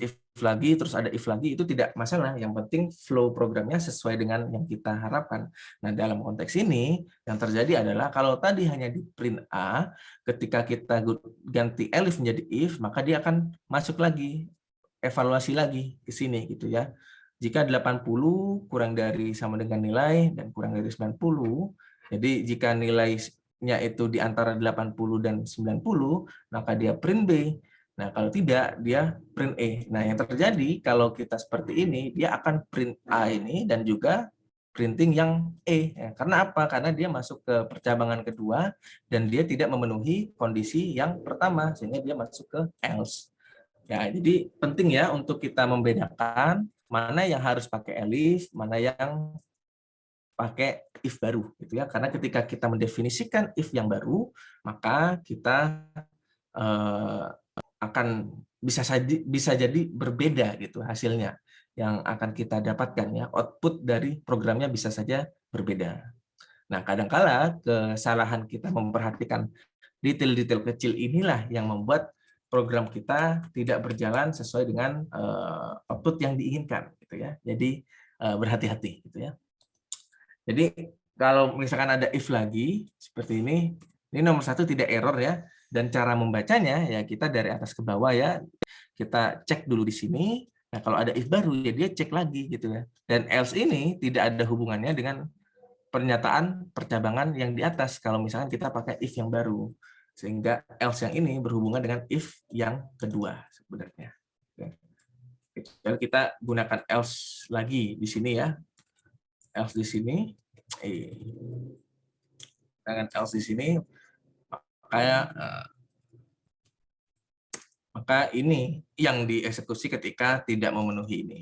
ada if lagi, itu tidak masalah. Yang penting flow programnya sesuai dengan yang kita harapkan. Nah, dalam konteks ini yang terjadi adalah kalau tadi hanya di print A, ketika kita ganti elif menjadi if, maka dia akan masuk lagi, evaluasi lagi ke sini gitu ya. Jika 80 kurang dari sama dengan nilai dan kurang dari 90, jadi jika nilainya itu di antara 80 dan 90, maka dia print B. Nah, kalau tidak, dia print E. Nah, yang terjadi kalau kita seperti ini, dia akan print A ini dan juga printing yang E. Ya, karena apa? Karena dia masuk ke percabangan kedua dan dia tidak memenuhi kondisi yang pertama, sehingga dia masuk ke else. Ya, jadi penting ya untuk kita membedakan mana yang harus pakai elif, mana yang pakai if baru gitu ya. Karena ketika kita mendefinisikan if yang baru, maka kita akan bisa jadi berbeda gitu hasilnya yang akan kita dapatkan ya. Output dari programnya bisa saja berbeda. Nah, kadangkala kesalahan kita memperhatikan detail-detail kecil inilah yang membuat program kita tidak berjalan sesuai dengan output yang diinginkan gitu ya. Jadi berhati-hati gitu ya. Jadi kalau misalkan ada if lagi seperti ini nomor satu tidak error ya, dan cara membacanya ya kita dari atas ke bawah ya, kita cek dulu di sini. Nah, kalau ada if baru ya dia cek lagi gitu ya. Dan else ini tidak ada hubungannya dengan pernyataan percabangan yang di atas kalau misalkan kita pakai if yang baru, sehingga else yang ini berhubungan dengan if yang kedua sebenarnya. Jadi kita gunakan else lagi di sini ya, else di sini, dengan else di sini, maka ini yang dieksekusi ketika tidak memenuhi ini.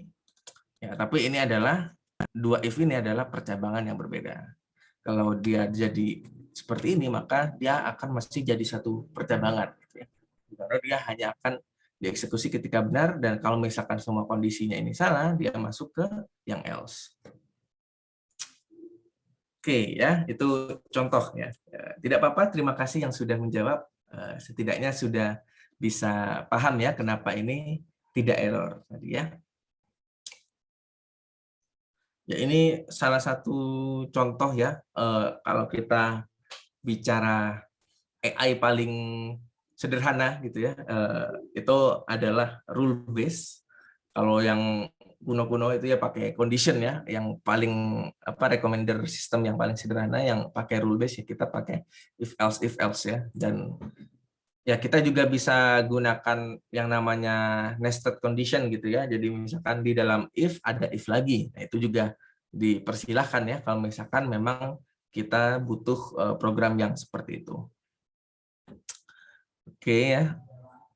Ya, tapi ini adalah dua if ini adalah percabangan yang berbeda. Kalau dia jadi seperti ini, maka dia akan masih jadi satu percabangan. Karena dia hanya akan dieksekusi ketika benar, dan kalau misalkan semua kondisinya ini salah, dia masuk ke yang else. Oke, ya, itu contoh ya. Tidak apa-apa, terima kasih yang sudah menjawab. Setidaknya sudah bisa paham ya kenapa ini tidak error tadi ya. Ya, ini salah satu contoh ya, kalau kita bicara AI paling sederhana gitu ya, itu adalah rule base. Kalau yang kuno-kuno itu ya pakai condition ya, yang paling recommender system yang paling sederhana yang pakai rule base ya kita pakai if else ya. Dan ya kita juga bisa gunakan yang namanya nested condition gitu ya. Jadi misalkan di dalam if ada if lagi. Nah, itu juga dipersilahkan ya kalau misalkan memang kita butuh program yang seperti itu. Oke ya.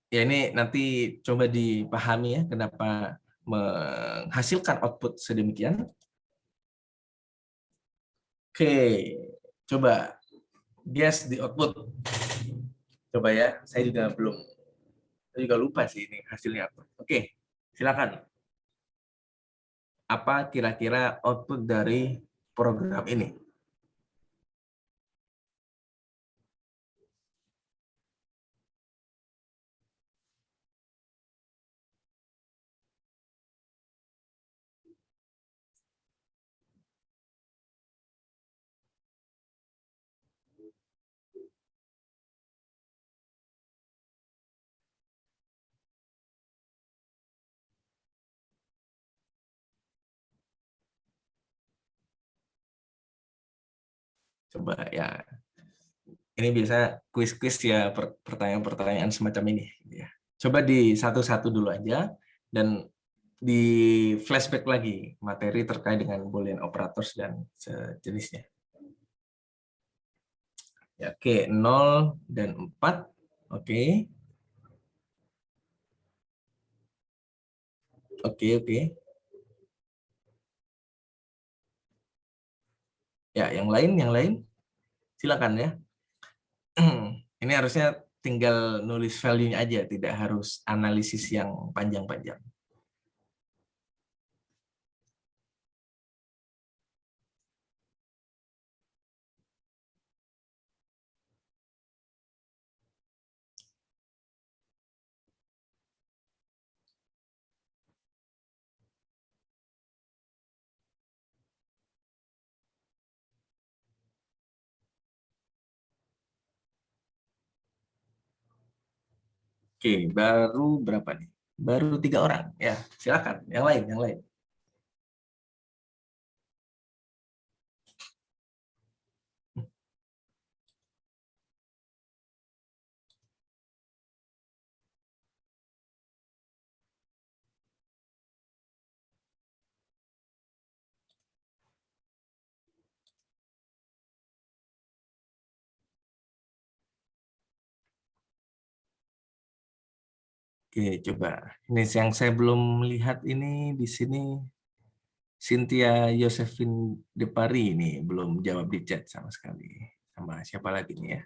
Ya ini nanti coba dipahami ya kenapa menghasilkan output sedemikian. Oke, coba guess di output. Coba ya, saya juga lupa sih ini hasilnya apa. Oke, silakan. Apa kira-kira output dari program ini? Coba ya, ini biasa kuis-kuis ya, pertanyaan-pertanyaan semacam ini. Ya. Coba di satu-satu dulu aja, dan di flashback lagi materi terkait dengan Boolean operators dan sejenisnya. Ya, oke, 0 dan 4. Oke. Oke. Ya, yang lain, silakan ya. Ini harusnya tinggal nulis value-nya aja, tidak harus analisis yang panjang-panjang. Oke, baru berapa nih? Baru 3 orang. Ya, silakan. Yang lain, yang lain. Oke, coba. Ini yang saya belum lihat ini di sini, Cynthia Josephine Depari ini belum jawab di chat sama sekali. Sama siapa lagi nih ya?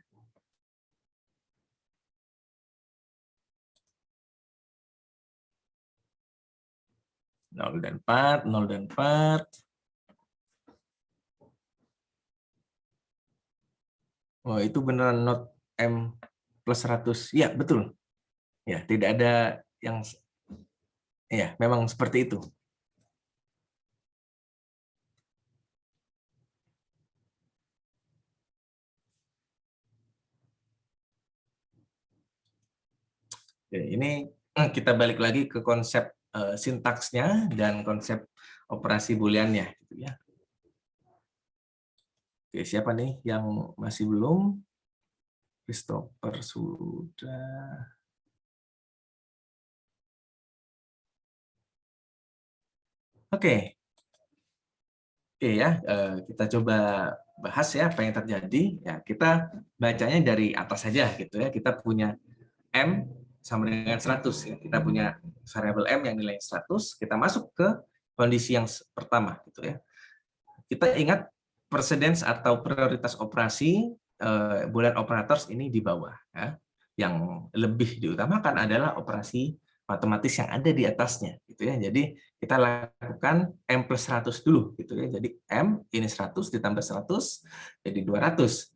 0 dan 4, 0 dan 4. Oh, itu beneran not M plus 100. Ya, betul. Ya, tidak ada yang, ya, memang seperti itu. Oke, ini kita balik lagi ke konsep sintaksnya dan konsep operasi booleannya gitu ya. Oke, siapa nih yang masih belum? Christopher sudah. Oke. Oke ya, kita coba bahas ya apa yang terjadi. Ya, kita bacanya dari atas saja gitu ya. Kita punya M sama dengan 100 ya. Kita punya variabel M yang nilainya 100, kita masuk ke kondisi yang pertama gitu ya. Kita ingat precedence atau prioritas operasi Boolean operators ini di bawah ya. Yang lebih diutamakan adalah operasi matematis yang ada di atasnya gitu ya. Jadi kita lakukan M plus 100 dulu gitu ya. Jadi M ini 100 ditambah 100 jadi 200.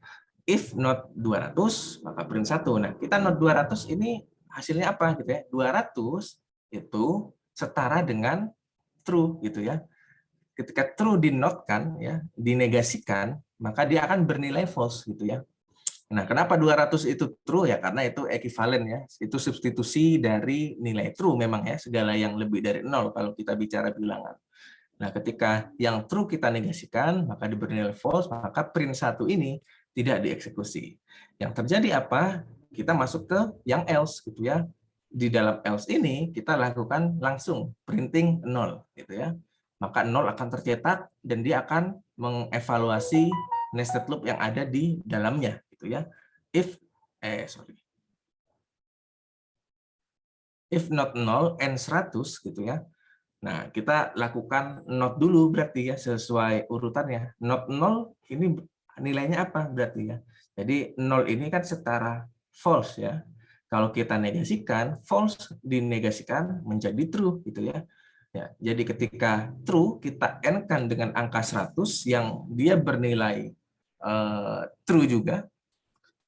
If not 200 maka print 1. Nah, kita not 200 ini hasilnya apa gitu ya? 200 itu setara dengan true gitu ya. Ketika true dinotkan ya, dinegasikan, maka dia akan bernilai false gitu ya. Nah, kenapa 200 itu true ya? Karena itu ekuivalen ya. Itu substitusi dari nilai true memang ya, segala yang lebih dari 0 kalau kita bicara bilangan. Nah, ketika yang true kita negasikan, maka diberi nilai false, maka print 1 ini tidak dieksekusi. Yang terjadi apa? Kita masuk ke yang else gitu ya. Di dalam else ini kita lakukan langsung printing 0 gitu ya. Maka 0 akan tercetak dan dia akan mengevaluasi nested loop yang ada di dalamnya gitu ya. If not 0 and 100 gitu ya. Nah, kita lakukan not dulu berarti ya sesuai urutannya. Not 0 ini nilainya apa berarti ya. Jadi 0 ini kan setara false ya. Kalau kita negasikan, false dinegasikan menjadi true gitu ya. Ya, jadi ketika true kita n-kan dengan angka 100 yang dia bernilai true juga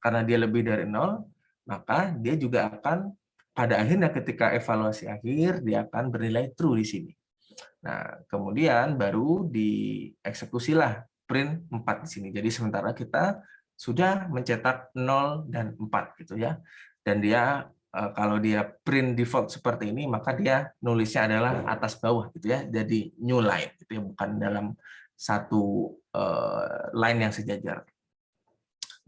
karena dia lebih dari 0, maka dia juga akan pada akhirnya ketika evaluasi akhir dia akan bernilai true di sini. Nah, kemudian baru dieksekusilah print 4 di sini. Jadi sementara kita sudah mencetak 0 dan 4 gitu ya. Dan dia kalau dia print default seperti ini maka dia nulisnya adalah atas bawah gitu ya. Jadi new line gitu ya, bukan dalam satu line yang sejajar.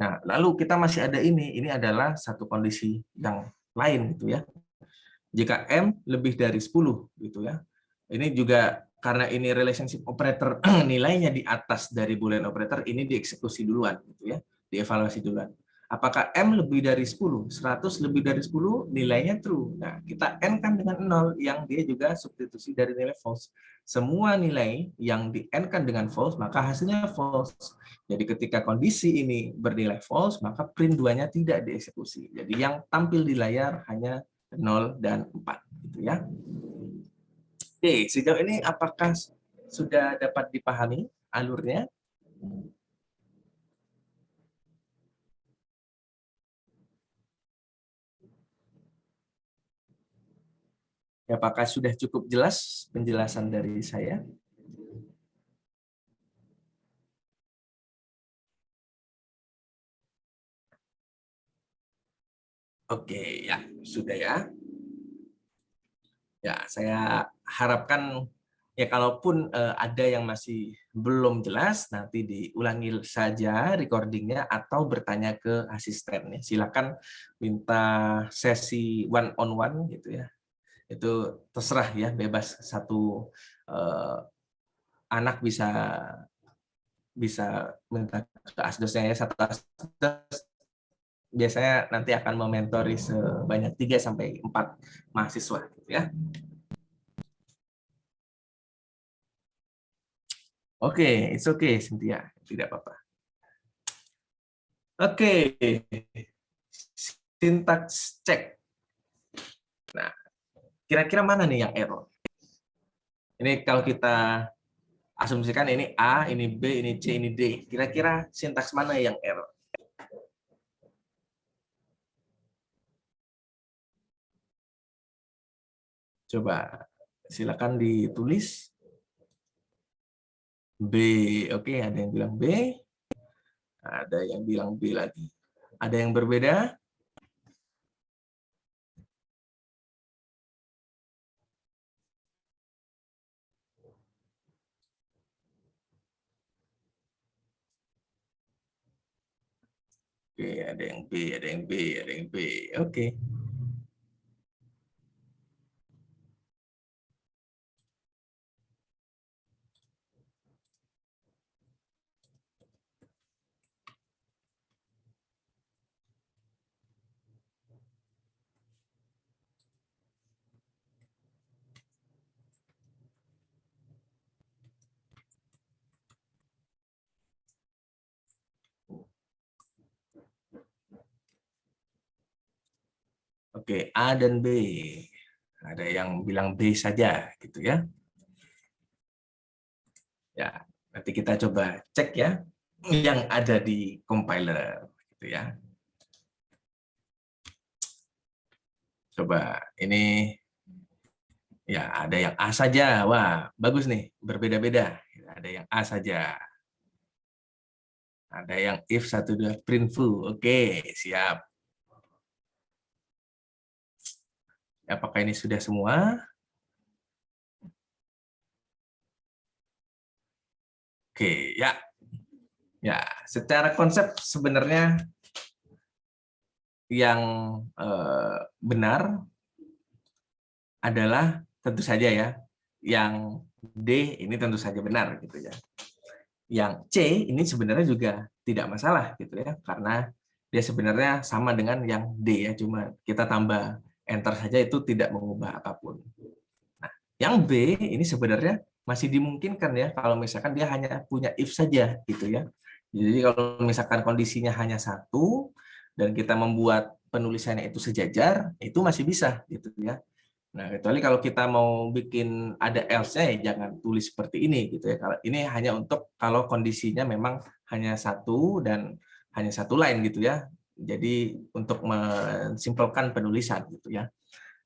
Nah, lalu kita masih ada ini adalah satu kondisi yang lain gitu ya. Jika M lebih dari 10 gitu ya. Ini juga karena ini relationship operator nilainya di atas dari Boolean operator, ini dieksekusi duluan gitu ya, dievaluasi duluan. Apakah M lebih dari 10? 100 lebih dari 10 nilainya true. Nah, kita N kan dengan 0 yang dia juga substitusi dari nilai false. Semua nilai yang di N kan dengan false, maka hasilnya false. Jadi ketika kondisi ini bernilai false, maka print 2-nya tidak dieksekusi. Jadi yang tampil di layar hanya 0 dan 4 gitu ya. Oke, sejauh ini apakah sudah dapat dipahami alurnya? Apakah sudah cukup jelas penjelasan dari saya? Oke, ya, sudah ya. Ya, saya harapkan ya kalaupun ada yang masih belum jelas, nanti diulangi saja recordingnya atau bertanya ke asisten. Ya. Silakan minta sesi one on one gitu ya. Itu terserah ya, bebas. Satu anak bisa bisa minta ke asdosnya ya, satu asdos biasanya nanti akan mementori sebanyak 3 sampai 4 mahasiswa gitu ya. Oke, it's okay Cynthia, tidak apa-apa. Oke, syntax check. Nah, kira-kira mana nih yang error? Ini kalau kita asumsikan ini A, ini B, ini C, ini D. Kira-kira sintaks mana yang error? Coba silakan ditulis. B, oke, ada yang bilang B, ada yang bilang B lagi. Ada yang berbeda? Oke, ada yang B, ada yang B, ada yang B. Oke. Oke, A dan B. Ada yang bilang B saja gitu ya. Ya, nanti kita coba cek ya yang ada di compiler gitu ya. Coba ini ya ada yang A saja. Wah, bagus nih, berbeda-beda. Ada yang A saja. Ada yang if 12 print foo. Oke, siap. Apakah ini sudah semua? Oke, ya. Ya, secara konsep sebenarnya yang benar adalah tentu saja ya, yang D ini tentu saja benar gitu ya. Yang C ini sebenarnya juga tidak masalah gitu ya, karena dia sebenarnya sama dengan yang D ya, cuma kita tambah enter saja itu tidak mengubah apapun. Nah, yang B ini sebenarnya masih dimungkinkan ya kalau misalkan dia hanya punya if saja gitu ya. Jadi kalau misalkan kondisinya hanya satu dan kita membuat penulisannya itu sejajar, itu masih bisa gitu ya. Nah, kecuali kalau kita mau bikin ada else-nya ya jangan tulis seperti ini gitu ya. Kalau ini hanya untuk kalau kondisinya memang hanya satu dan hanya satu line gitu ya. Jadi untuk mensimpelkan penulisan gitu ya.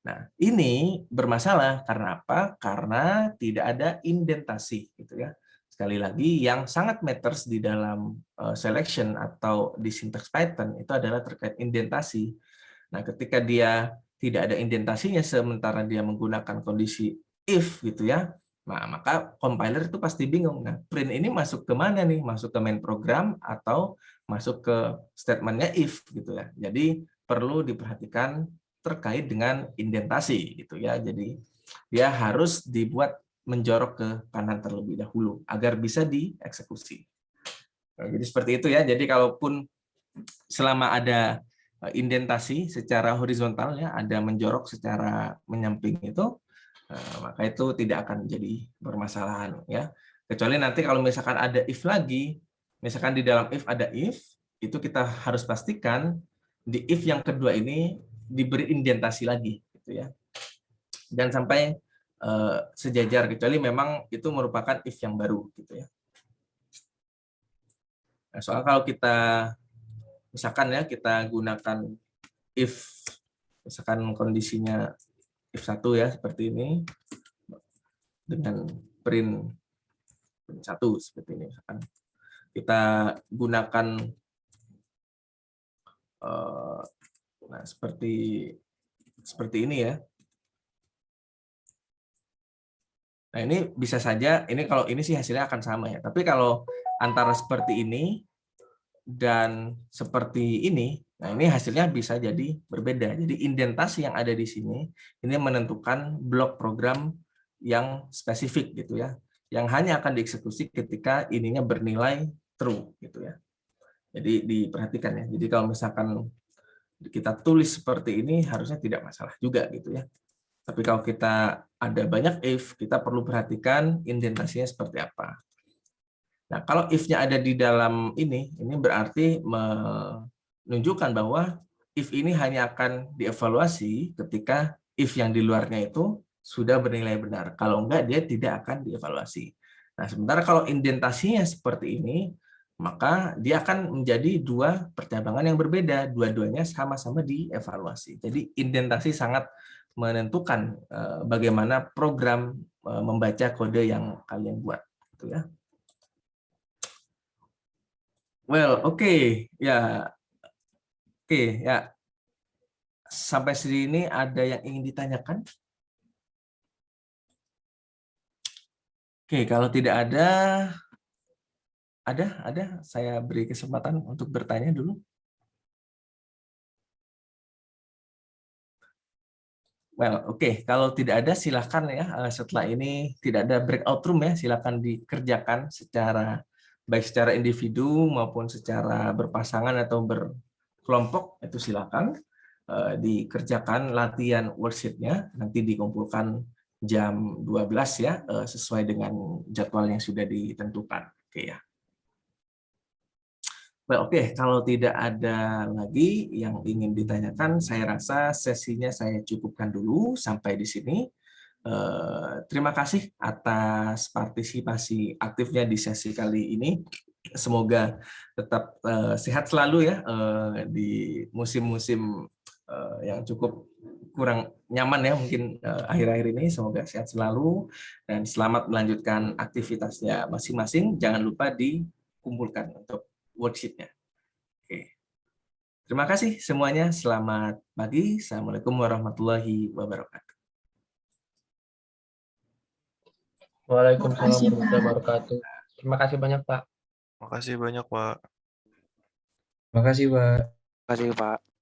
Nah, ini bermasalah karena apa? Karena tidak ada indentasi gitu ya. Sekali lagi yang sangat matters di dalam selection atau di syntax Python itu adalah terkait indentasi. Nah, ketika dia tidak ada indentasinya sementara dia menggunakan kondisi if gitu ya, Nah, maka compiler itu pasti bingung. Nah, print ini masuk ke mana nih? Masuk ke main program atau masuk ke statementnya if gitu ya. Jadi perlu diperhatikan terkait dengan indentasi gitu ya. Jadi dia harus dibuat menjorok ke kanan terlebih dahulu agar bisa dieksekusi. Nah, jadi seperti itu ya. Jadi kalaupun selama ada indentasi secara horizontal ya, ada menjorok secara menyamping itu, maka itu tidak akan menjadi permasalahan ya. Kecuali nanti kalau misalkan ada if lagi, misalkan di dalam if ada if, itu kita harus pastikan di if yang kedua ini diberi indentasi lagi gitu ya. Dan sampai sejajar, kecuali memang itu merupakan if yang baru gitu ya. Nah, soal kalau kita misalkan ya kita gunakan if misalkan kondisinya if 1 ya seperti ini dengan print 1 seperti ini misalkan kita gunakan nah seperti ini ya. Nah, ini bisa saja ini kalau ini sih hasilnya akan sama ya. Tapi kalau antara seperti ini dan seperti ini, nah ini hasilnya bisa jadi berbeda. Jadi indentasi yang ada di sini ini menentukan blok program yang spesifik gitu ya, yang hanya akan dieksekusi ketika ininya bernilai true gitu ya. Jadi diperhatikan ya. Jadi kalau misalkan kita tulis seperti ini harusnya tidak masalah juga gitu ya. Tapi kalau kita ada banyak if, kita perlu perhatikan indentasinya seperti apa. Nah, kalau if-nya ada di dalam ini berarti menunjukkan bahwa if ini hanya akan dievaluasi ketika if yang di luarnya itu sudah bernilai benar. Kalau enggak, dia tidak akan dievaluasi. Nah, sementara kalau indentasinya seperti ini, maka dia akan menjadi dua percabangan yang berbeda. Dua-duanya sama-sama dievaluasi. Jadi indentasi sangat menentukan bagaimana program membaca kode yang kalian buat, gitu ya. Well, oke, ya, oke, ya. Sampai sini ada yang ingin ditanyakan? Oke, kalau tidak ada, saya beri kesempatan untuk bertanya dulu. Well, oke. Kalau tidak ada, silakan ya. Setelah ini tidak ada breakout room ya, silakan dikerjakan baik secara individu maupun secara berpasangan atau berkelompok, itu silakan dikerjakan latihan worksheet-nya, nanti dikumpulkan jam 12 ya, sesuai dengan jadwal yang sudah ditentukan. Oke ya. Oke, kalau tidak ada lagi yang ingin ditanyakan, saya rasa sesinya saya cukupkan dulu sampai di sini. Terima kasih atas partisipasi aktifnya di sesi kali ini. Semoga tetap sehat selalu ya di musim-musim yang cukup kurang nyaman ya mungkin akhir-akhir ini. Semoga sehat selalu dan selamat melanjutkan aktivitasnya masing-masing. Jangan lupa dikumpulkan untuk worksheet-nya. Oke. Terima kasih semuanya. Selamat pagi. Assalamualaikum warahmatullahi wabarakatuh. Waalaikumsalam Makasih, warahmatullahi Pak. wabarakatuh. Terima kasih banyak, Pak. Makasih banyak, Pak. Makasih, Pak. Makasih, Pak.